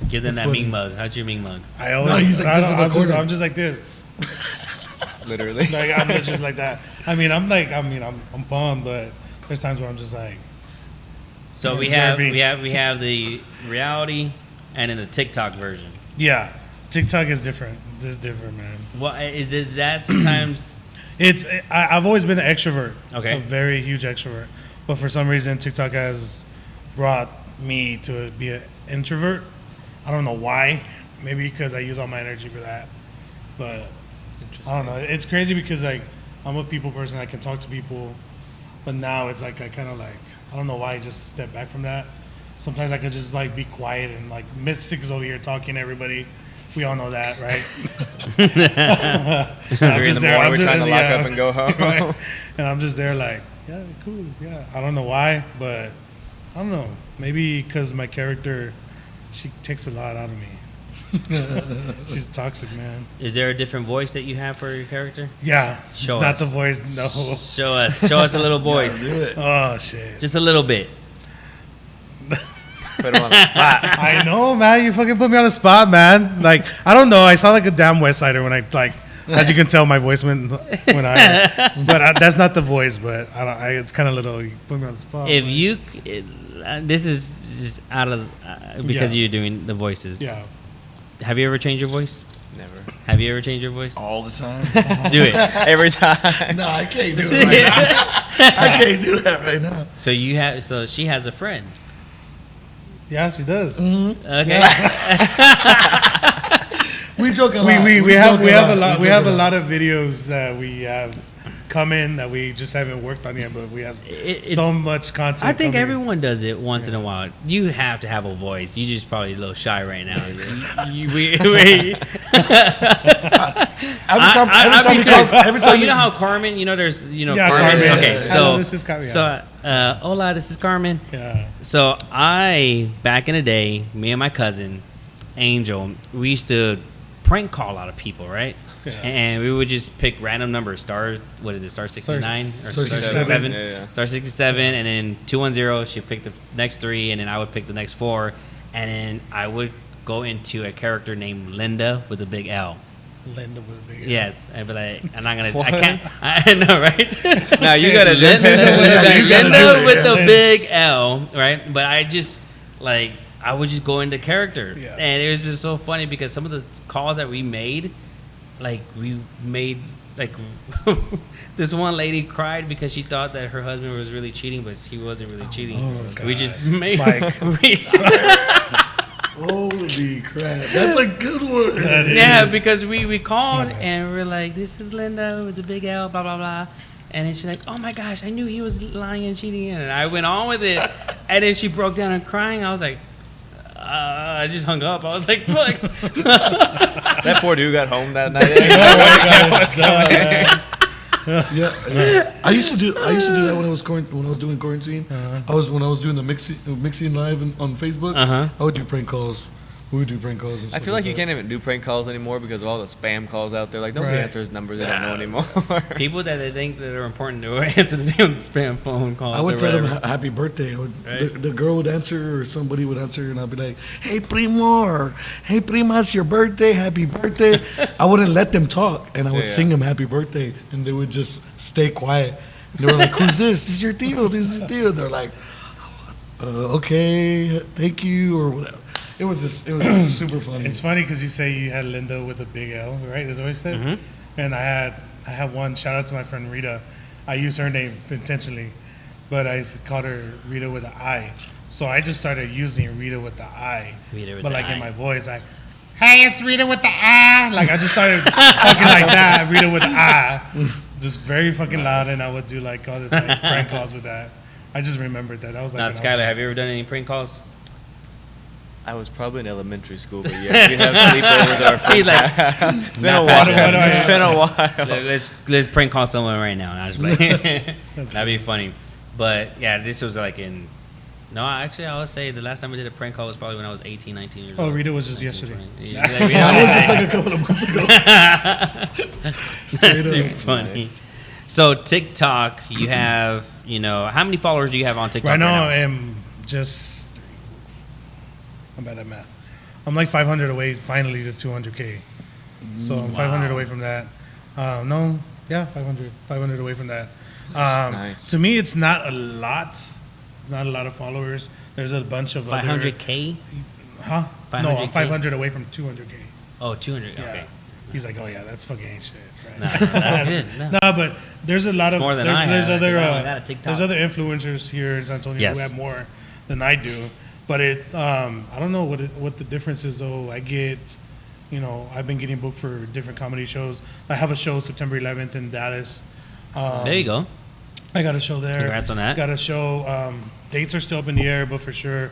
Give them
That's
that
funny.
Ming mug. How's your Ming mug?
I always,
No, he's like this in the corner.
I'm just like this.
Literally.
Like I'm just like that. I'm bummed, but there's times where I'm just like,
So we
Observing.
have the reality and then the TikTok version.
yeah, TikTok is different. It's different, man.
What is that sometimes?
I've always been an extrovert.
Okay.
A very huge extrovert. But for some reason, TikTok has brought me to be an introvert. I don't know why. Maybe because I use all my energy for that. But I don't know. It's crazy because like I'm a people person. I can talk to people. But now it's like I kind of like, I don't know why I just step back from that. Sometimes I could just like be quiet and like Mystic is over here talking to everybody. We all know that, right? And
3 in the morning, we're trying to lock up and go home.
Right? And I'm just there like, yeah, cool, yeah. I don't know why, but I don't know. Maybe because my character, she takes a lot out of me. She's toxic, man.
Is there a different voice that you have for your character?
Yeah,
Show
it's not
us.
the voice. No.
Show us a little voice,
Do it.
Oh shit.
just a little bit.
Put him on the spot.
I know, man. You fucking put me on the spot, man. Like I don't know. I sound like a damn West Sider when I like. As you can tell, my voice when but that's not the voice. But I don't. It's kind of little. You put me on the spot.
If
man.
you, this is just out of because
Yeah.
you're doing the voices.
Yeah.
Have you ever changed your voice?
Never.
Have you ever changed your voice?
All the time.
Do it.
Every time.
No, I can't do it right now. I can't do that right now.
So you have. So she has a friend.
Yeah, she does.
Okay.
We joke a lot.
We have
joke
a lot.
joke
We have a lot of videos that we have come in that we just haven't worked on yet, but we have
It's-
so much content.
I think
coming in.
everyone does it once in a while. You have to have a voice. You just probably a little shy right now.
Every
So
time
you know how Carmen, there's,
Yeah,
Carmen.
Carmen.
Okay,
Yeah.
so
Hello, this is Carmen.
So, hola, this is Carmen.
Yeah.
So back in the day, me and my cousin, Angel, we used to prank call a lot of people, right?
Yeah.
And we would just pick random numbers, star 69 or
Star
67,
Yeah, yeah.
star 67, and then 210. She'd pick the next 3, and then I would pick the next 4, and then I would go into a character named Linda with a big L.
Linda with a big.
Yes, I'd be like, I'm not gonna.
What?
I can't. I know, right?
Now you gotta do
Linda,
it.
Linda with the big L, right? But I just I would just go into character,
Yeah.
and it was just so funny because some of the calls that we made, this one lady cried because she thought that her husband was really cheating, but he wasn't really cheating.
Oh,
We
God.
just made.
Mike.
Holy crap. That's a good one.
That is-
Yeah, because we called
Okay.
and we're like, this is Linda with the big L, blah, blah, blah. And then she's like, oh my gosh, I knew he was lying and cheating. And I went on with it. And then she broke down and crying. I was like, I just hung up. I was like, fuck.
That poor dude got home that night.
Yeah. I used to do that when I was doing quarantine. When I was doing the mixing live on Facebook.
Uh-huh.
I would do prank calls. We would do prank calls. And
I
stuff
feel like you
that.
can't even do prank calls anymore because of all the spam calls out there. Like nobody
Right.
answers numbers they don't know anymore.
People that they think that are important to answer the damn spam phone calls.
I would
or
tell them
whatever.
happy birthday.
Right.
The girl would answer or somebody would answer, and I'd be like, "Hey primo," or "Hey prima, it's your birthday. Happy birthday." I wouldn't let them talk, and I would
Yeah.
sing them happy birthday, and they would just stay quiet. And they were like, "Who's this? This is your tío. This is your tío." And they're like, "Okay, thank you," or whatever. It was super funny.
It's funny because you say you had Linda with a big L, right? That's what you said.
Mhm.
And I had one. Shout out to my friend Rita. I used her name intentionally, but I called her Rita with an I. So I just started using Rita with the I.
Rita with
but
the
like
I.
in my voice, like, "Hey, it's Rita with the I." Like I just started talking like that, Rita with the I. just very fucking loud, and I would do like all this like prank calls with that. I just remembered that. That was like.
Now,
when I was
Skylar, have you ever done any prank calls?
I was probably in elementary school, but yeah, we have sleepovers at our friends' house. It's been a
Not
while.
bad.
It's been a while.
Let's prank call someone right now. I was like, that'd be funny. But yeah, this was like in. No, actually, I would say the last time I did a prank call was probably when I was 18, 19 years
Oh,
old.
Rita was just
19,
yesterday.
20. Yeah, like, Rita
That was
was-
just like a couple of months ago.
That's too funny. So TikTok, you have, how many followers do you have on TikTok
Right now,
now?
I am just. I'm bad at math. I'm like 500 away finally to 200K. So I'm 500 away from that. 500 away from that.
Nice.
To me, it's not a lot of followers. There's a bunch of
500K?
Huh? No,
500K?
I'm 500 away from 200K.
Oh, 200.
Yeah.
Okay.
He's like, oh yeah, that's fucking ain't shit. Right?
No, that's good. No.
No, but there's a lot of
more than
there's,
I
there's
have,
other
'cause I only got a TikTok.
there's other influencers here in San Antonio
Yes.
who have more than I do. But I don't know what the difference is though. I get, I've been getting booked for different comedy shows. I have a show September 11th in Dallas.
There you go.
I got a show there.
Congrats on that.
Got a show. Dates are still up in the air, but for sure,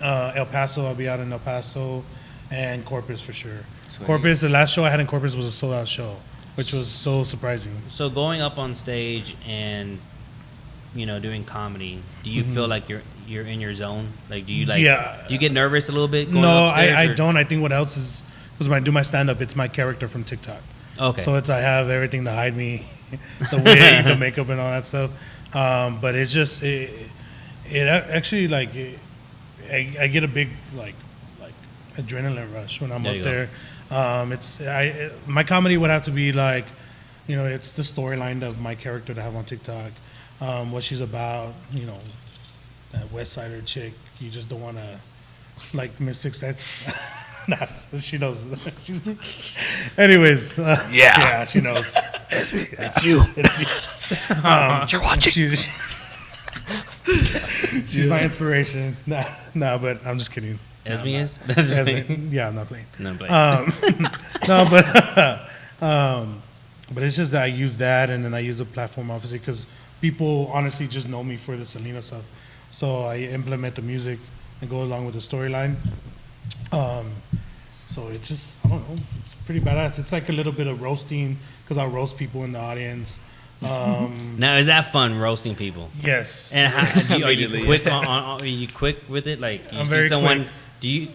El Paso. I'll be out in El Paso, and Corpus for sure.
Sweet.
Corpus. The last show I had in Corpus was a sold out show, which was so surprising.
So going up on stage and, doing comedy, do you feel like you're in your zone? Like, do you
Yeah.
do you get nervous a little bit going
No,
upstairs,
I
or-
don't. I think what else is because when I do my stand up, it's my character from TikTok.
Okay.
So I have everything to hide me, the wig, the makeup, and all that stuff. But it's just actually like I get a big like adrenaline rush when I'm
There
up
you go.
there. My comedy would have to be like, it's the storyline of my character to have on TikTok, what she's about, that West Sider chick. You just don't want to like Mystic Sex. Nah, she knows. Anyways, yeah, she knows.
It's me. It's you.
It's you.
You're watching.
She's my inspiration. Nah, but I'm just kidding.
Esme
No, I'm
is?
not. Esme, yeah, I'm not playing.
No, I'm playing.
No, but it's just that I use that, and then I use the platform obviously because people honestly just know me for the Selena stuff. So I implement the music and go along with the storyline. So it's just, I don't know, it's pretty badass. It's like a little bit of roasting because I'll roast people in the audience.
Now, is that fun roasting people?
Yes.
And how, are you
Immediately.
quick? Are you quick with it? Like you
I'm
see
very
someone?
quick.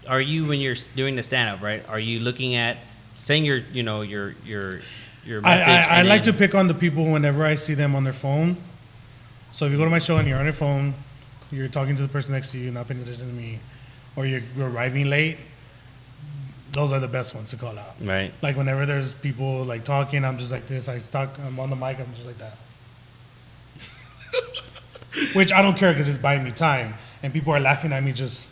Are you when you're doing the stand up, right? Are you looking at saying your message?
I
and
like to
then-
pick on the people whenever I see them on their phone. So if you go to my show and you're on your phone, you're talking to the person next to you, not paying attention to me, or you're arriving late, those are the best ones to call out.
Right.
Like whenever there's people like talking, I'm just like this. I'm on the mic, I'm just like that. Which I don't care because it's buying me time, and people are laughing at me just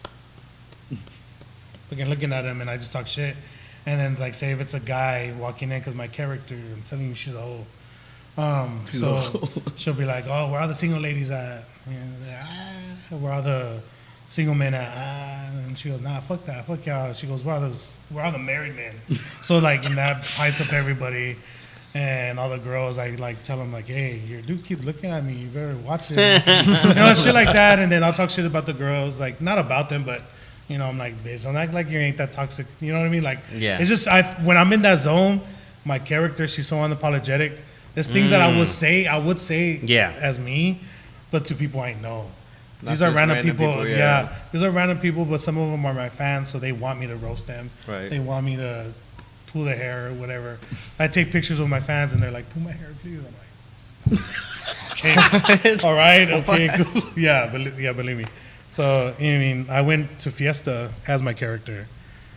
looking at him, and I just talk shit. And then like say if it's a guy walking in, because my character, I'm telling you, she's a hoe. So she'll be like, "Oh, where are the single ladies at? Where are the single men at?" And she goes, "Nah, fuck that, fuck y'all." She goes, where are the married men?" So like, and that hypes up everybody. And all the girls, I like tell them like, "Hey, your dude keeps looking at me. You better watch it." Shit like that. And then I'll talk shit about the girls, like not about them, but I'm like, "Bitch, don't act like you ain't that toxic." You know what I mean? Like,
Yeah.
It's just when I'm in that zone, my character, she's so unapologetic. There's things that I would say
Yeah.
as me, but to people I know.
Not
These are
just
random
random
people.
people,
Yeah.
yeah.
These are random people, but some of them are my fans, so they want me to roast them.
Right.
They want me to pull their hair or whatever. I take pictures with my fans, and they're like, "Pull my hair, please." I'm like, "Okay, all right, okay, cool." Yeah, believe me. So I went to Fiesta as my character.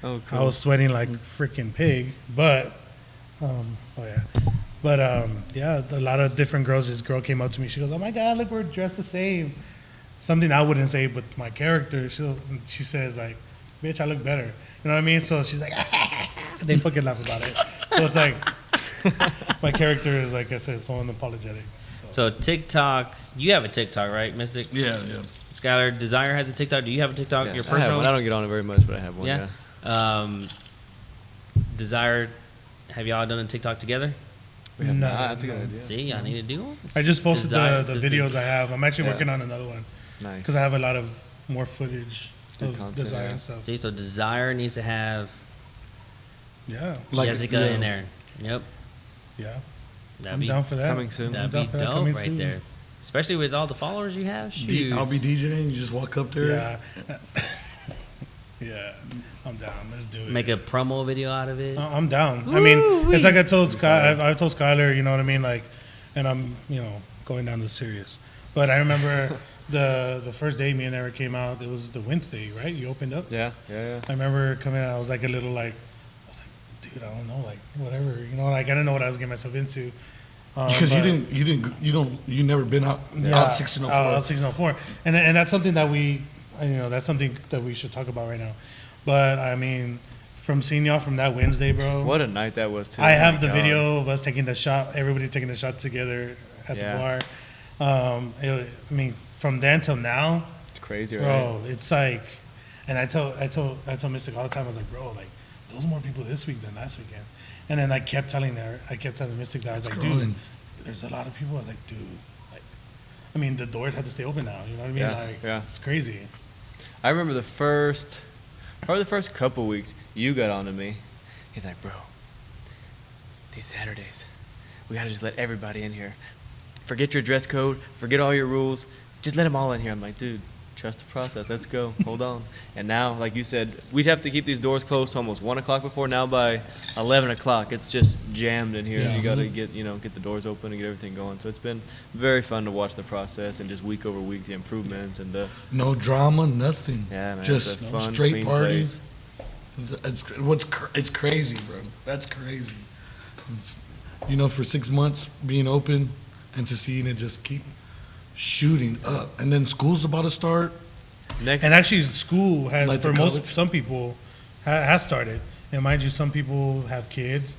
Oh, cool.
I was sweating like freaking pig, but yeah, a lot of different girls. This girl came up to me. She goes, "Oh my God, look, we're dressed the same." Something I wouldn't say, but my character, she says like, "Bitch, I look better." You know what I mean? So she's like, they fucking laugh about it. So it's like, my character is like I said, so unapologetic.
So TikTok, you have a TikTok, right, Mystic?
Yeah.
Skylar, Desire has a TikTok. Do you have a TikTok?
Yeah,
Your
I have
personal?
one. I don't get on it very much, but I have one.
Yeah.
Yeah.
Desire, have y'all done a TikTok together?
We have
No,
not. That's a good
no.
idea.
See, I need to do one.
I just posted
Desire-
the videos I have. I'm actually
Yeah.
working on another one
Nice.
because I have a lot of more footage
Good
of
content,
Desire
yeah.
and stuff.
See, so Desire needs to have
Yeah,
Jessica in there. Yep.
yeah.
That'd
I'm
be,
down for that.
Coming soon.
That'd
I'm
be
down for that.
dope
Coming
right
soon.
there. Especially with all the followers you have. Shoot.
I'll be DJing. You just walk up there.
Yeah. Yeah, I'm down. Let's do it.
Make a promo video out of it.
I'm down. I mean, it's like I told Sky. I've told Skylar, you know what I mean, like, and I'm, going down to serious. But I remember the first day me and Eric came out. It was the Wednesday, right? You opened up.
Yeah, yeah, yeah.
I remember coming out. I was like a little like, I was like, dude, I don't know, like whatever, like I didn't know what I was getting myself into.
Because
but-
you never been out
Yeah,
out 1604.
Out 1604, and that's something that that's something that we should talk about right now. But I mean, from seeing y'all from that Wednesday, bro.
What a night that was, too.
I
Oh
have
my
the
God.
video of us taking the shot, everybody taking the shot together at
Yeah.
the bar. I mean, from then till now,
It's crazy, right?
bro, it's like, and I told Mystic all the time. I was like, bro, like those more people this week than last weekend. And then I kept telling Mystic that I was
It's
like,
growing.
dude, there's a lot of people. I was like, dude, like, I mean, the doors had to stay open now. You know what I mean?
Yeah,
Like,
yeah.
it's crazy.
I remember probably the first couple weeks, you got onto me. He's like, bro, these Saturdays, we gotta just let everybody in here. Forget your dress code, forget all your rules, just let them all in here. I'm like, dude, trust the process, let's go, hold on. And now, like you said, we'd have to keep these doors closed to almost 1 o'clock before. Now by 11 o'clock, it's just jammed in here.
Yeah.
You gotta get the doors open and get everything going. So it's been very fun to watch the process and just week over week, the improvements and the,
No drama, nothing.
yeah, man,
Just
it's a fun,
straight
clean
parties.
place.
It's crazy, bro. That's crazy. For 6 months being open and to seeing it just keep shooting up, and then school's about to start.
Next,
And actually, school has,
Like the
for
college?
some people, has started. And mind you, some people have kids.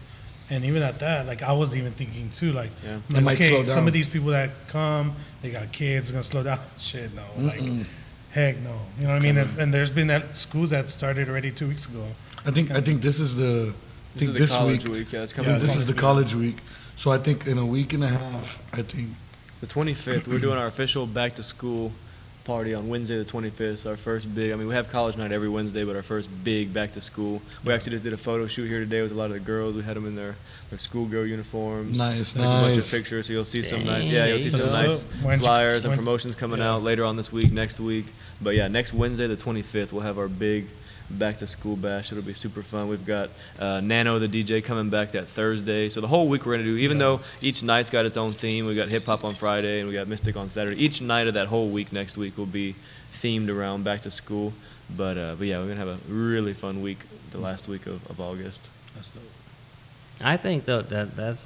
And even at that, like, I was even thinking too, like,
Yeah.
I'm
It
like,
might
okay,
slow down.
some of these people that come, they got kids, it's gonna slow down. Shit, no. Like, heck no. You know what I mean? And there's been schools that started already 2 weeks ago.
I think this is the. I
this is
think
the
this
college
week.
week. Yeah, it's
I
coming
think
up.
this is the college week. So I think in a week and a half, I think
The 25th, we're doing our official back to school party on Wednesday the 25th. Our first big, we have college night every Wednesday, but our first big back to school. We actually just did a photo shoot here today with a lot of the girls. We had them in their schoolgirl uniforms.
nice,
There's a bunch of
nice.
pictures, so you'll see some
Dang.
nice, you'll see some
That's
nice
up. When'd you-
flyers and
when-
promotions coming
yeah.
out later on this week, next week. But yeah, next Wednesday the 25th, we'll have our big back to school bash. It'll be super fun. We've got Nano, the DJ, coming back that Thursday. So the whole week we're gonna do, even though each night's got its own theme. We got hip hop on Friday and we got Mystic on Saturday. Each night of that whole week next week will be themed around back to school. But yeah, we're gonna have a really fun week the last week of August.
I think though that's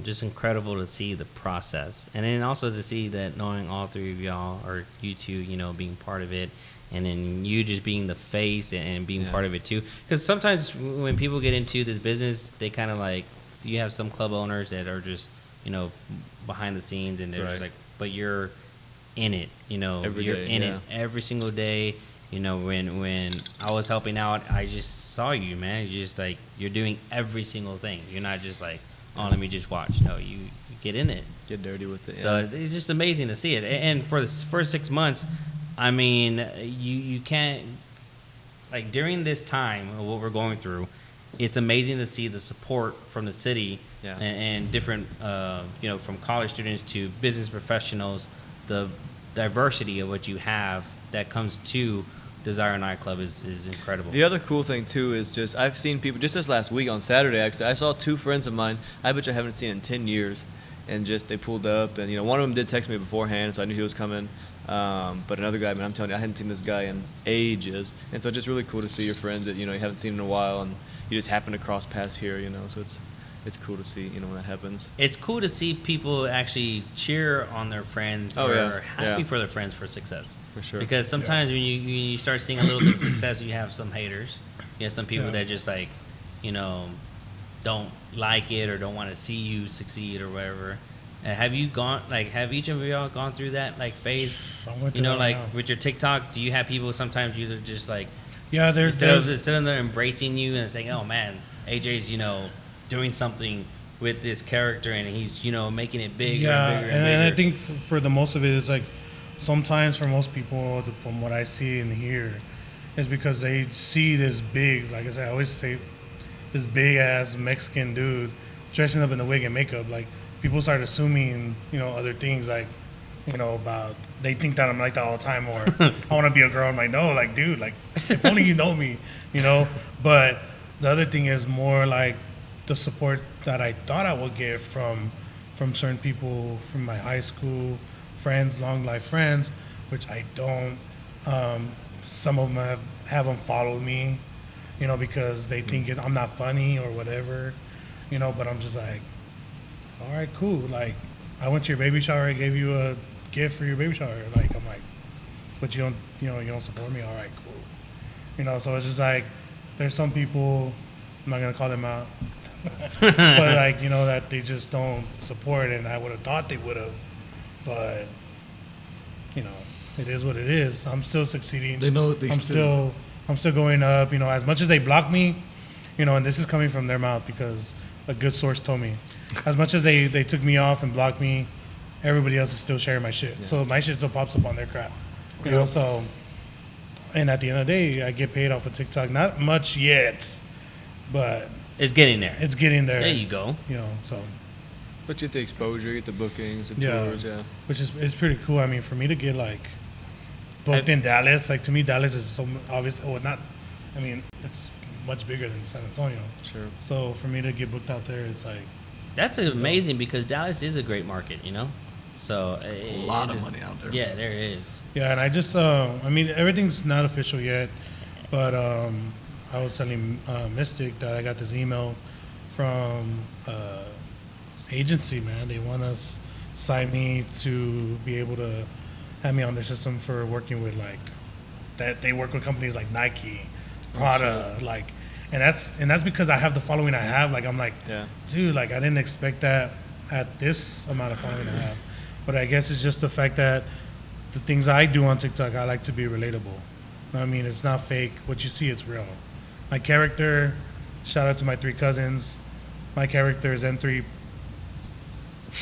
just incredible to see the process, and then also to see that knowing all three of y'all or you two, being part of it, and then you just being the face and being
Yeah.
part of it too. Because sometimes when people get into this business, they kind of like you have some club owners that are just behind the scenes and they're just
Right.
like, but you're in it,
Every
you're
day,
in
yeah.
it every single day. When I was helping out, I just saw you, man. You just like you're doing every single thing. You're not just like, oh, let me just watch. No, you get in it.
Get dirty with it.
So
yeah.
it's just amazing to see it. And for the first 6 months, I mean, you can't like during this time of what we're going through. It's amazing to see the support from the city
Yeah.
and different, from college students to business professionals. The diversity of what you have that comes to Desire Nightclub is incredible.
The other cool thing too is just I've seen people just this last week on Saturday actually I saw two friends of mine I bet you I haven't seen in 10 years and just they pulled up and one of them did text me beforehand so I knew he was coming but another guy I'm telling you I hadn't seen this guy in ages and so it's just really cool to see your friends that you haven't seen in a while and you just happen to cross paths here so it's cool to see when that happens.
It's cool to see people actually cheer on their friends
Oh,
or
yeah.
happy
Yeah.
for their friends for success.
For sure.
Because sometimes when you start seeing a little bit of success, you have some haters. You have some people
Yeah.
that just like, don't like it or don't want to see you succeed or whatever. Have each of y'all gone through that like phase?
I went through that
Like
now.
with your TikTok, do you have people sometimes you just like
Yeah, there's
instead of them embracing you and saying, "Oh man, AJ's doing something with this character, and he's making it bigger
Yeah,
and bigger and
and I
bigger.
think for the most of it, it's like sometimes for most people, from what I see and hear, is because they see this big, like I said, I always say, this big ass Mexican dude dressing up in the wig and makeup. Like people start assuming, other things like, about they think that I'm like that all the time, or I want to be a girl. I'm like, no, like dude, like if only you know me, But the other thing is more like the support that I thought I would get from certain people from my high school friends, long life friends, which I don't. Some of them haven't followed me, because they think I'm not funny or whatever, But I'm just like, all right, cool. Like, I went to your baby shower. I gave you a gift for your baby shower. Like, I'm like, but you don't, you don't support me. All right, cool. So it's just like, there's some people, I'm not gonna call them out, but like, that they just don't support, and I would have thought they would have, but it is what it is. I'm still succeeding.
They know they
I'm still going up. As much as they block me, and this is coming from their mouth because a good source told me. As much as they took me off and blocked me, everybody else is still sharing my shit. So my shit still pops up on their crap. So, and at the end of the day, I get paid off of TikTok. Not much yet, but
It's getting there.
it's getting there.
There you go.
So
But you get the exposure, you get the bookings, the
Yeah.
tours, yeah.
which is it's pretty cool. I mean, for me to get like booked in Dallas, like to me, Dallas is so obvious. Oh, not. I mean, it's much bigger than San Antonio.
Sure.
So for me to get booked out there, it's like
That's amazing because Dallas is a great market, So
A lot of money out there.
Yeah, there is.
yeah. And I just, I mean, everything's not official yet, but I was telling Mystic that I got this email from agency, man. They want us sign me to be able to have me on their system for working with like that. They work with companies like Nike, Prada, like, and that's because I have the following I have. Like I'm like,
Yeah.
dude, like I didn't expect that at this amount of following I have. But I guess it's just the fact that the things I do on TikTok, I like to be relatable. I mean, it's not fake. What you see, it's real. My character, shout out to my 3 cousins. My character is N3.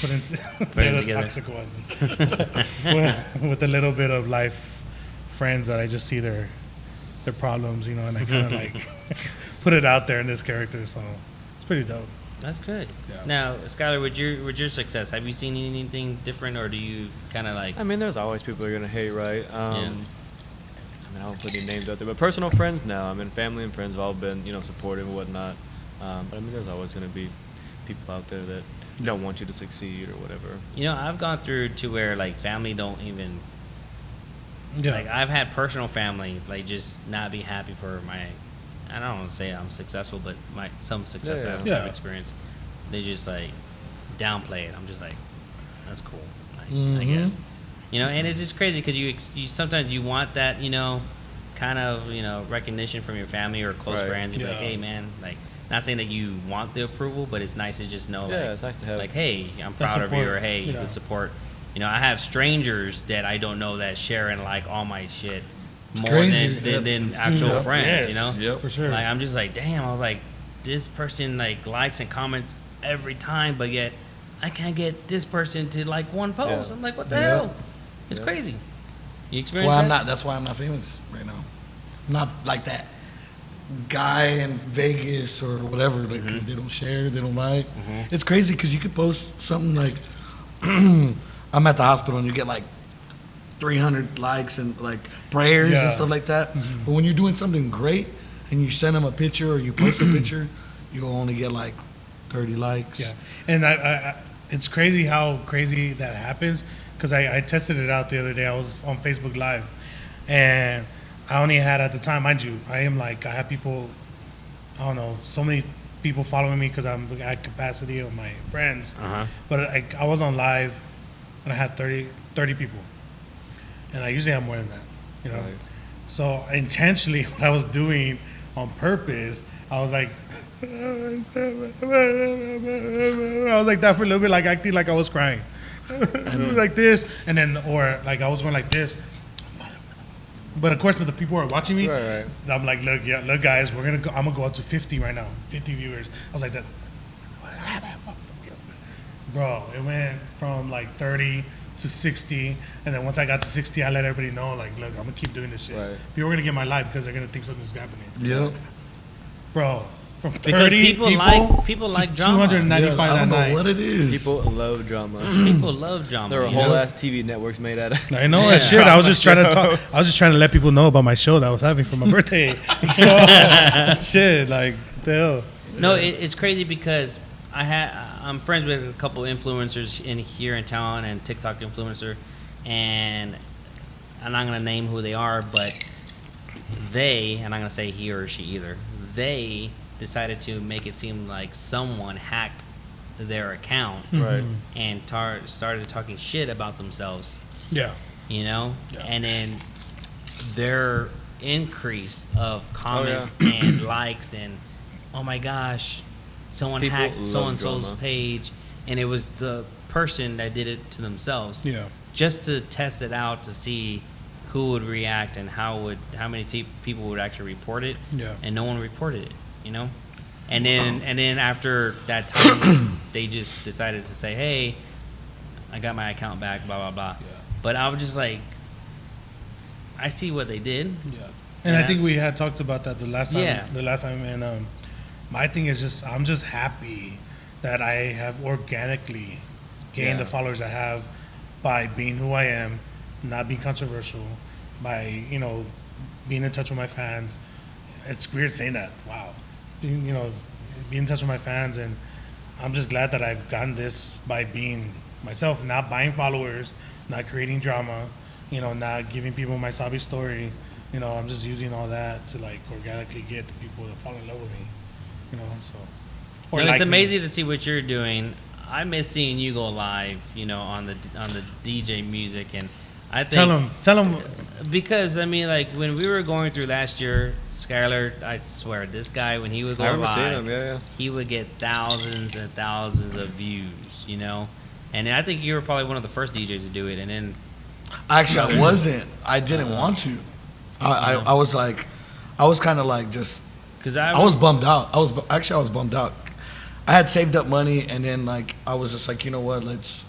Put into they're the
together.
toxic ones. with a little bit of life friends that I just see their problems, and I kind of like put it out there in this character. So it's pretty dope.
That's good.
Yeah.
Now, Skylar, with your success, have you seen anything different, or do you kind of like?
I mean, there's always people who are gonna hate, right? I
Yeah.
mean, I won't put any names out there, but personal friends, no. I mean, family and friends have all been, supportive and whatnot. But I mean, there's always gonna be people out there that don't want you to succeed or whatever.
I've gone through to where like family don't even.
Yeah.
Like I've had personal family like just not be happy for my. I don't want to say I'm successful, but some success
Yeah,
that I've
yeah.
experienced, they just like downplay it. I'm just like, that's cool, like, I
Mhm.
guess. And it's just crazy because you sometimes you want that kind of recognition from your family or close
Right.
friends. You're like,
Yeah.
hey man, like not saying that you want the approval, but it's nice to just know
Yeah,
like,
it's nice to have-
like hey, I'm
The
proud of you,
support.
or hey,
Yeah.
the support. I have strangers that I don't know that share and like all my shit more
crazy.
than
That's-
actual
yeah.
friends.
Yes,
Yep.
for sure.
Like I'm just like, damn. I was like, this person like likes and comments every time, but yet I can't get this person to like one post.
Yeah.
I'm like, what the
Yeah.
hell? It's
Yeah.
crazy. You
That's
experience
why I'm
that?
not. That's why I'm not famous right now. I'm not like that guy in Vegas or whatever. Like, 'cause they don't share, they don't like. It's crazy because you could post something like, "I'm at the hospital," and you get like 300 likes and like prayers and
Yeah.
stuff like that. But when you're doing something great and you send them a picture or you post a picture, you'll only get like 30 likes.
Yeah, and I it's crazy how crazy that happens because I tested it out the other day. I was on Facebook Live, and I only had at the time, mind you, I have people, I don't know, so many people following me because I'm at capacity of my friends.
Uh-huh.
But I was on live, and I had 30 people, and I usually have more than that,
Right.
So intentionally, what I was doing on purpose, I was like, I was like that for a little bit, like acting like I was crying, like this, and then or like I was going like this. But of course, when the people are watching me,
Right.
I'm like, look, guys, I'm gonna go up to 50 right now, 50 viewers. I was like that. bro, it went from like 30 to 60, and then once I got to 60, I let everybody know, like, look, I'm gonna keep doing this shit.
Right.
People are gonna get my life because they're gonna think something's happening.
Yep.
Bro, from 30
Because people like
to
drama.
295
I
that
don't know
night.
what it is.
People love drama.
People love drama.
There are
you
whole
know?
ass TV networks made out of.
I know shit. I was just trying to talk. I was just trying to let people know about my show that I was having for my birthday. Shit, like the hell.
No, it's crazy because I'm friends with a couple influencers here in town and TikTok influencer, and I'm not gonna name who they are, but I'm not gonna say he or she either. They decided to make it seem like someone hacked their account
Right.
and started talking shit about themselves,
Yeah.
you know,
Yeah.
and then their increase of comments
yeah.
and likes and oh my gosh, someone
People
hacked
love
so and so's
drama.
page, and it was the person that did it to themselves,
Yeah.
just to test it out to see who would react and how many people would actually report it,
Yeah.
and no one reported it, you know. And then after that time, they just decided to say, "Hey, I got my account back." Blah blah blah.
Yeah.
But I was just like, I see what they did.
Yeah. And I
Yeah.
think we had talked about that the last time.
Yeah.
The last time, and my thing is just I'm just happy that I have organically gained the
Yeah.
followers I have by being who I am, not being controversial, by being in touch with my fans. It's weird saying that. Wow. Being in touch with my fans, and I'm just glad that I've gotten this by being myself, not buying followers, not creating drama, not giving people my sobbing story. I'm just using all that to like organically get the people to fall in love with me. So. Or
You know,
like
it's
me.
amazing to see what you're doing. I miss seeing you go live, on the DJ music, and I think
Tell them.
because I mean, like when we were going through last year, Skylar, I swear, this guy when he would go
I remember
live,
seeing him. Yeah, yeah.
he would get thousands and thousands of views, And I think you were probably one of the first DJs to do it, and then
Actually, I wasn't. I didn't want to. I was like, I was kind of like just.
because
I was bummed out. I was bummed out. I had saved up money, and then like I was just like, you know what? Let's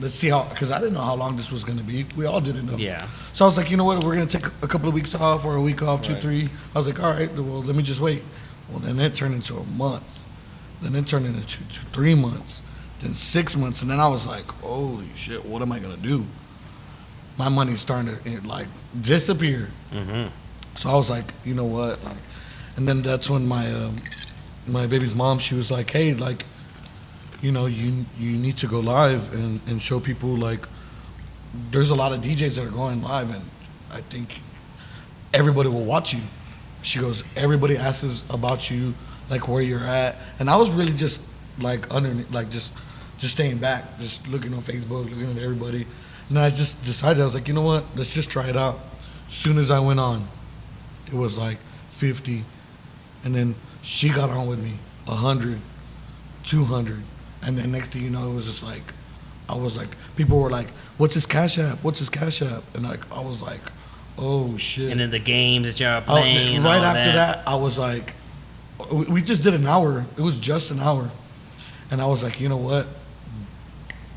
see how, because I didn't know how long this was gonna be. We all didn't know.
Yeah.
So I was like, you know what? We're gonna take a couple of weeks off or a week off, 2,
Right.
3. I was like, all right, well, let me just wait. Well, then it turned into a month. Then it turned into 3 months. Then 6 months, and then I was like, holy shit, what am I gonna do? My money's starting to like disappear.
Mhm.
So I was like, you know what? Like, and then that's when my baby's mom, she was like, hey, like, you need to go live and show people, like, there's a lot of DJs that are going live, and I think everybody will watch you. She goes, everybody asks about you, like where you're at, and I was really just like underneath, like just staying back, just looking on Facebook, looking at everybody, and I just decided, I was like, you know what? Let's just try it out. As soon as I went on, it was like 50, and then she got on with me 100, 200, and then next thing you know, it was just like, I was like, people were like, what's his Cash App? What's his Cash App? And like, I was like, oh shit.
and then the games that you're
Oh,
playing. and
right
all
after that, I was like, we just did an hour. It was just an hour. And I was like, you know what?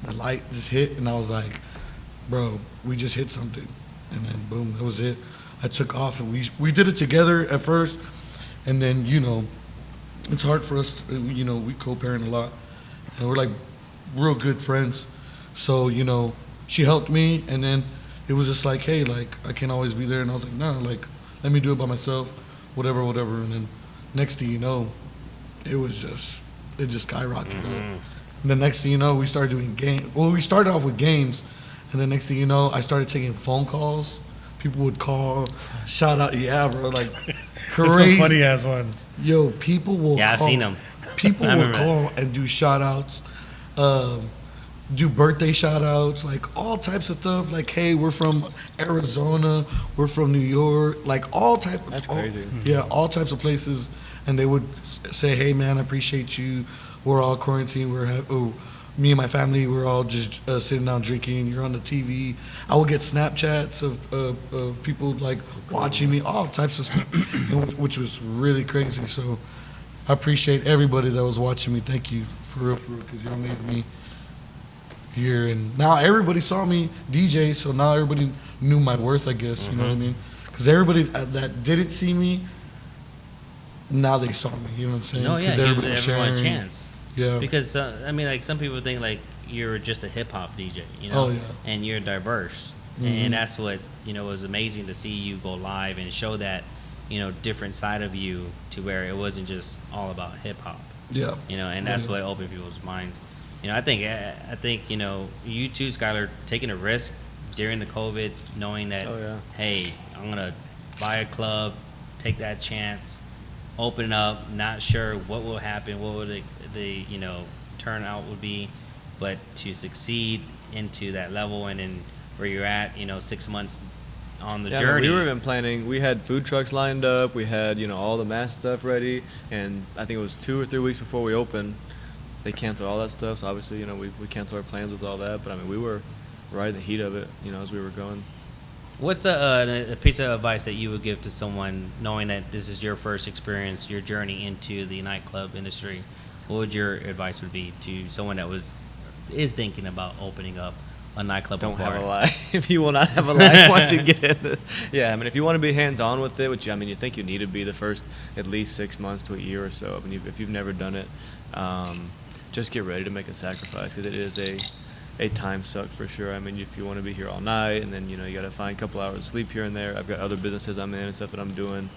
The light just hit, and I was like, bro, we just hit something. And then boom, that was it. I took off, and we did it together at first. And then, it's hard for us, we co-parent a lot. And we're like real good friends. So, she helped me, and then it was just like, hey, like, I can't always be there. And I was like, nah, like, let me do it by myself, whatever. And then next thing you know, it just skyrocketed up. And the next thing you know, we started doing games. Well, we started off with games, and the next thing you know, I started taking phone calls. People would call, shout out, yeah, bro, like
There's
crazy.
some funny ass ones.
Yo, people will
Yeah, I've
call.
seen 'em.
People
I
will
remember
call and do shout outs, do birthday shout outs, like all types of stuff. Like, hey, we're from Arizona, we're from New York, like all type of
That's crazy.
Yeah, all types of places. And they would say, hey man, I appreciate you. We're all quarantined. Me and my family, we're all just sitting down drinking. You're on the TV. I would get Snapchats of people like watching me, all types of stuff, which was really crazy. So I appreciate everybody that was watching me. Thank you for real, because y'all made me here, and now everybody saw me DJ, so now everybody knew my worth, I guess. You know what I mean? Because everybody that didn't see me, now they saw me. You know what I'm saying?
No, yeah,
'Cause
give
everybody was
everyone a
sharing.
chance.
Yeah.
Because I mean, like some people think like you're just a hip hop DJ, you know,
Oh, yeah.
and you're diverse, and that's what was amazing to see you go live and show that different side of you to where it wasn't just all about hip hop,
Yeah.
and that's what opened people's minds. I think you too, Skylar, taking a risk during the COVID, knowing that hey, I'm gonna buy a club, take that chance, open up, not sure what will happen, what will the turnout would be, but to succeed into that level and then where you're at, 6 months on the journey.
We were even planning. We had food trucks lined up. We had all the mask stuff ready, and I think it was 2 or 3 weeks before we opened, they canceled all that stuff. So obviously, we canceled our plans with all that. But I mean, we were right in the heat of it, as we were going.
What's a piece of advice that you would give to someone knowing that this is your first experience, your journey into the nightclub industry? What would your advice would be to someone that is thinking about opening up a nightclub?
Don't
bar?
have a life. You will not have a life once you get in it. Yeah, I mean, if you want to be hands-on with it, which you think you need to be the first at least 6 months to a year or so. I mean, if you've never done it, just get ready to make a sacrifice because it is a time suck for sure. I mean, if you want to be here all night and then you got to find a couple hours of sleep here and there. I've got other businesses I'm in and stuff that I'm doing.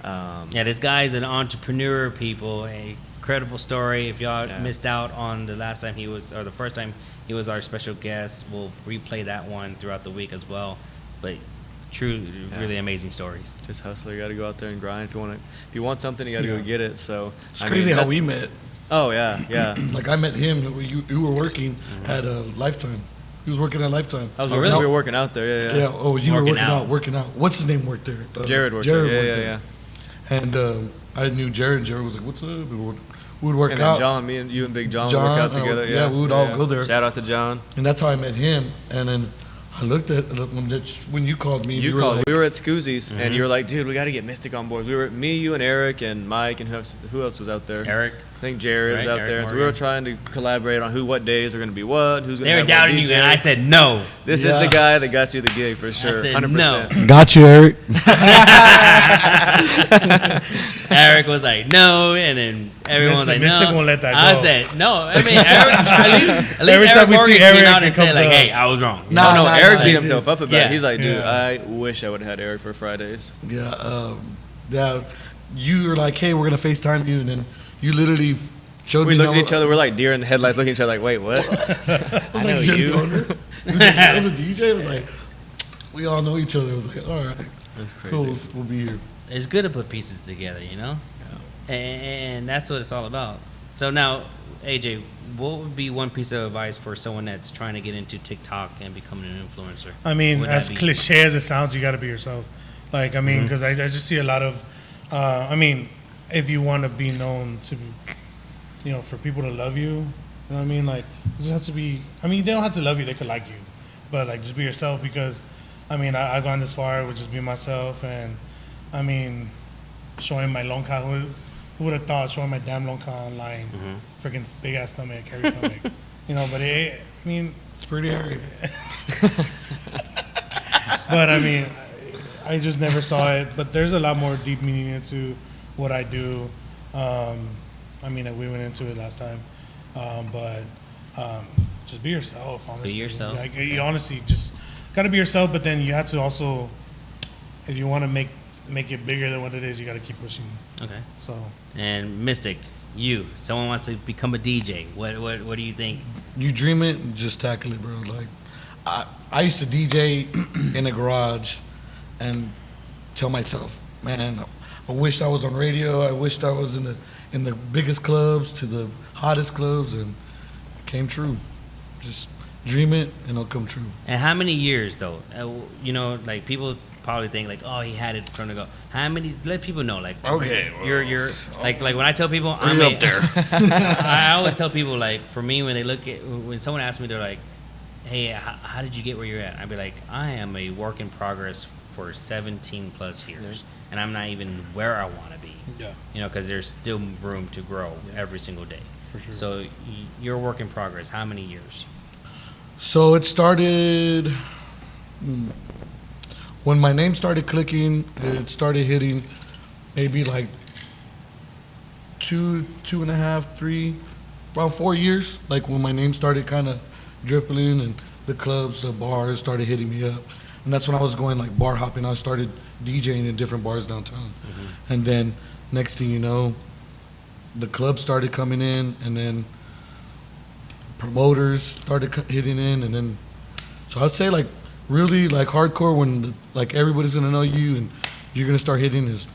Yeah, this guy's an entrepreneur, people. A incredible story. If y'all missed out on the last time the first time he was our special guest, we'll replay that one throughout the week as well. But really amazing stories.
Just hustler. You got to go out there and grind. If you want something, you got to go get it. So
It's crazy how we met.
Oh yeah.
Like I met him. You were working at Lifetime. He was working at Lifetime.
We were working out there. Yeah.
Yeah. Oh, you were
Working
working out. What's his name worked there?
Jared worked there.
there. And I knew Jared. Jared was like, "What's up?" We would work
And
out.
then John, you and Big John would
John,
work out together.
yeah, we would all go there.
Shout out to John.
And that's how I met him. And then I looked at when you called me.
You
were
called.
like,
We were at Scoozy's, and you were like, "Dude, we got to get Mystic on board." We were me, you, and Eric, and Mike, and who else was out there?
Eric.
I think Jared was
Right,
out
Eric
there. So we
Morgan.
were trying to collaborate on what days are going to be what, who's going
They
to
were
have
doubting
what
you,
DJ.
and I said no.
This is
Yeah.
the guy that got you the gig for sure.
said
100%.
no.
Got you, Eric.
Eric was like no, and then everyone was like
Mystic
no.
won't let that
I
go.
said no. I mean, Eric, at least
Every
Eric
time we see
Morgan
Eric,
came out
it
and said
comes
like,
up.
"Hey, I was wrong."
Nah,
No,
nah,
Eric
nah,
beat
he
himself up about
Yeah.
it. He's like, dude,
Yeah.
I wish I would have had Eric for Fridays.
Yeah. Yeah. You were like, "Hey, we're gonna FaceTime you," and then you literally showed
We
me.
looked at each other. We're like deer in the headlights, looking at each other like, wait, what?
I
know
like,
you.
He was like, "You're the DJ." It was like, we all know each other. It was like, all right,
That's crazy.
cool, we'll be here.
It's good to put pieces together, and that's what it's all about. So now, AJ, what would be one piece of advice for someone that's trying to get into TikTok and becoming an influencer?
I mean,
Would that
as
be-
cliche as it sounds, you got to be yourself. Like, I mean, because I just see a lot of, I mean, if you want to be known to, for people to love you, you know what I mean? Like, you just have to be, I mean, they don't have to love you, they could like you. But, like, just be yourself because, I mean, I've gone this far with just being myself and, I mean, showing my long con. Who would have thought showing my damn long con online? Freaking big ass stomach, hairy stomach. But I mean,
It's pretty hairy.
but I mean, I just never saw it. But there's a lot more deep meaning into what I do. I mean, we went into it last time, but just be yourself. Honestly,
yourself.
Like, you honestly just got to be yourself. But then you have to also, if you want to make it bigger than what it is, you got to keep pushing.
Okay.
So
And Mystic, someone wants to become a DJ. What do you think?
You dream it, and just tackle it, bro. Like, I used to DJ in a garage, and tell myself, man, I wished I was on radio. I wished I was in the biggest clubs to the hottest clubs, and it came true. Just dream it, and it'll come true.
And how many years though? Like people probably think like, oh, he had it from the go. How many? Let people know. Like,
Okay,
you're like when I tell people
You're up there.
I always tell people like, for me, when someone asks me, they're like, hey, how did you get where you're at? I'd be like, I am a work in progress for 17 plus years, and I'm not even where I want to be.
yeah,
Because there's still room to grow every single day.
for sure.
So you're a work in progress. How many years?
So it started when my name started clicking. It started hitting maybe like 2.5, 3, around 4 years. Like when my name started kind of dribbling, and the clubs, the bars started hitting me up, and that's when I was going like bar hopping. I started DJing in different bars downtown, and then next thing you know, the clubs started coming in, and then promoters started hitting in, and then so I'd say like really like hardcore when like everybody's gonna know you and you're gonna start hitting is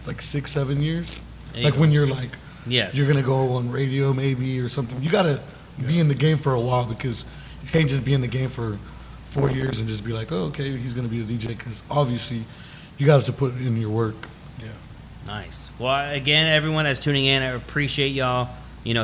like 6-7 years. Like when you're like
Yes.
you're gonna go on radio maybe or something. You gotta be in the game for a while, because you can't just be in the game for 4 years and just be like, oh, okay, he's gonna be a DJ, because obviously you got to put in your work.
Nice. Well, again, everyone that's tuning in, I appreciate y'all,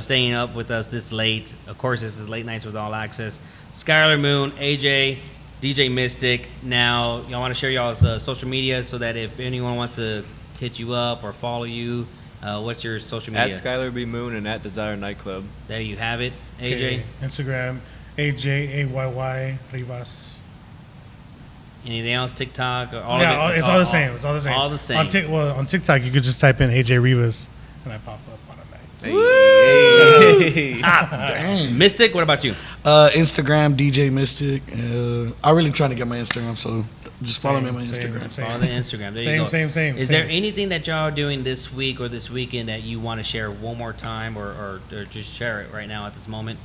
staying up with us this late. Of course, this is Late Nights with All Access. Skylar Moon, AJ, DJ Mystic. Now, y'all want to share y'all's social media so that if anyone wants to hit you up or follow you, what's your social media?
At Skylar B. Moon and at Desire Nightclub.
There you have it. AJ?
Okay, Instagram, AJAYY Rivas.
Anything else? TikTok? Or all
Yeah,
of it?
it's all the same. It's all the same.
All the same.
On TikTok, you could just type in AJ Rivas, and I pop up on a night.
Hey.
Dang.
Mystic, what about you?
Instagram, DJ Mystic. I'm really trying to get my Instagram, so just follow me on my
Same,
Instagram.
same.
Follow the Instagram. There you go.
Same.
Is there anything that y'all are doing this week or this weekend that you want to share one more time, or just share it right now at this moment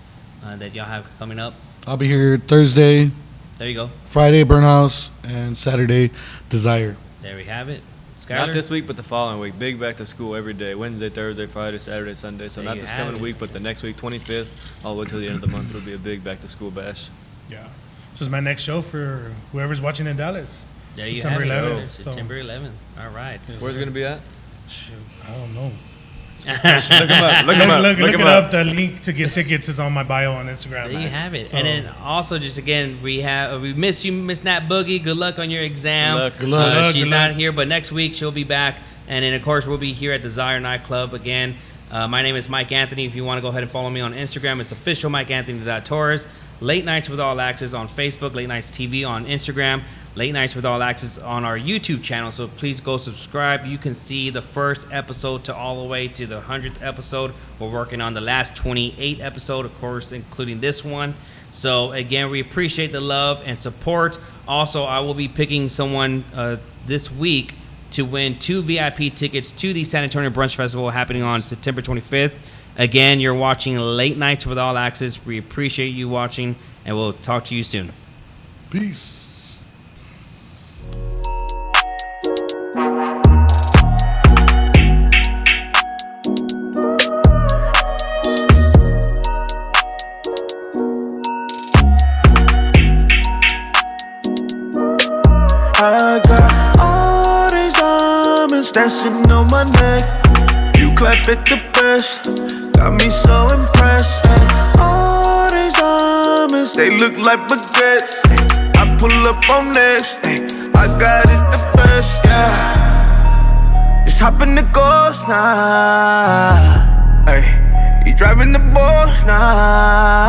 that y'all have coming up?
I'll be here Thursday,
There you go.
Friday, Burn House, and Saturday, Desire.
There we have it.
Not
Skylar?
this week, but the following week. Big back to school every day. Wednesday, Thursday, Friday, Saturday, Sunday. So
There
not
you
this
have
coming
it.
week, but the next week, 25th, all the way till the end of the month. It'll be a big back to school bash.
Yeah. This is my next show for whoever's watching in Dallas.
There you
September
have it.
11th, so-
September 11th. All right.
Where's it going to be at?
Shoot, I don't know.
Look him up. Look him up.
Look
him
it up. The link to get tickets is on my bio on Instagram.
There you have it.
So-
And then also, just again, we miss you, Miss Nat Boogie. Good luck on your exam.
Good luck.
Good luck.
She's
Good
not
luck.
here, but next week she'll be back. And then, of course, we'll be here at Desire Nightclub again. My name is Mike Anthony. If you want to go ahead and follow me on Instagram, it's official MikeAnthony.Torres. Late Nights with All Access on Facebook, Late Nights TV on Instagram, Late Nights with All Access on our YouTube channel. So please go subscribe. You can see the first episode to all the way to the 100th episode. We're working on the last 28 episode, of course, including this one. So again, we appreciate the love and support. Also, I will be picking someone this week to win 2 VIP tickets to the San Antonio Brunch Festival happening on September 25th. Again, you're watching Late Nights with All Access. We appreciate you watching, and we'll talk to you soon.
Peace.
I got all these diamonds dancing on my neck. You clap it the best, got me so impressed. And all these diamonds, they look like baguettes. I pull up on next, I got it the best, yeah. Just hop in the ghost now, you driving the boat now.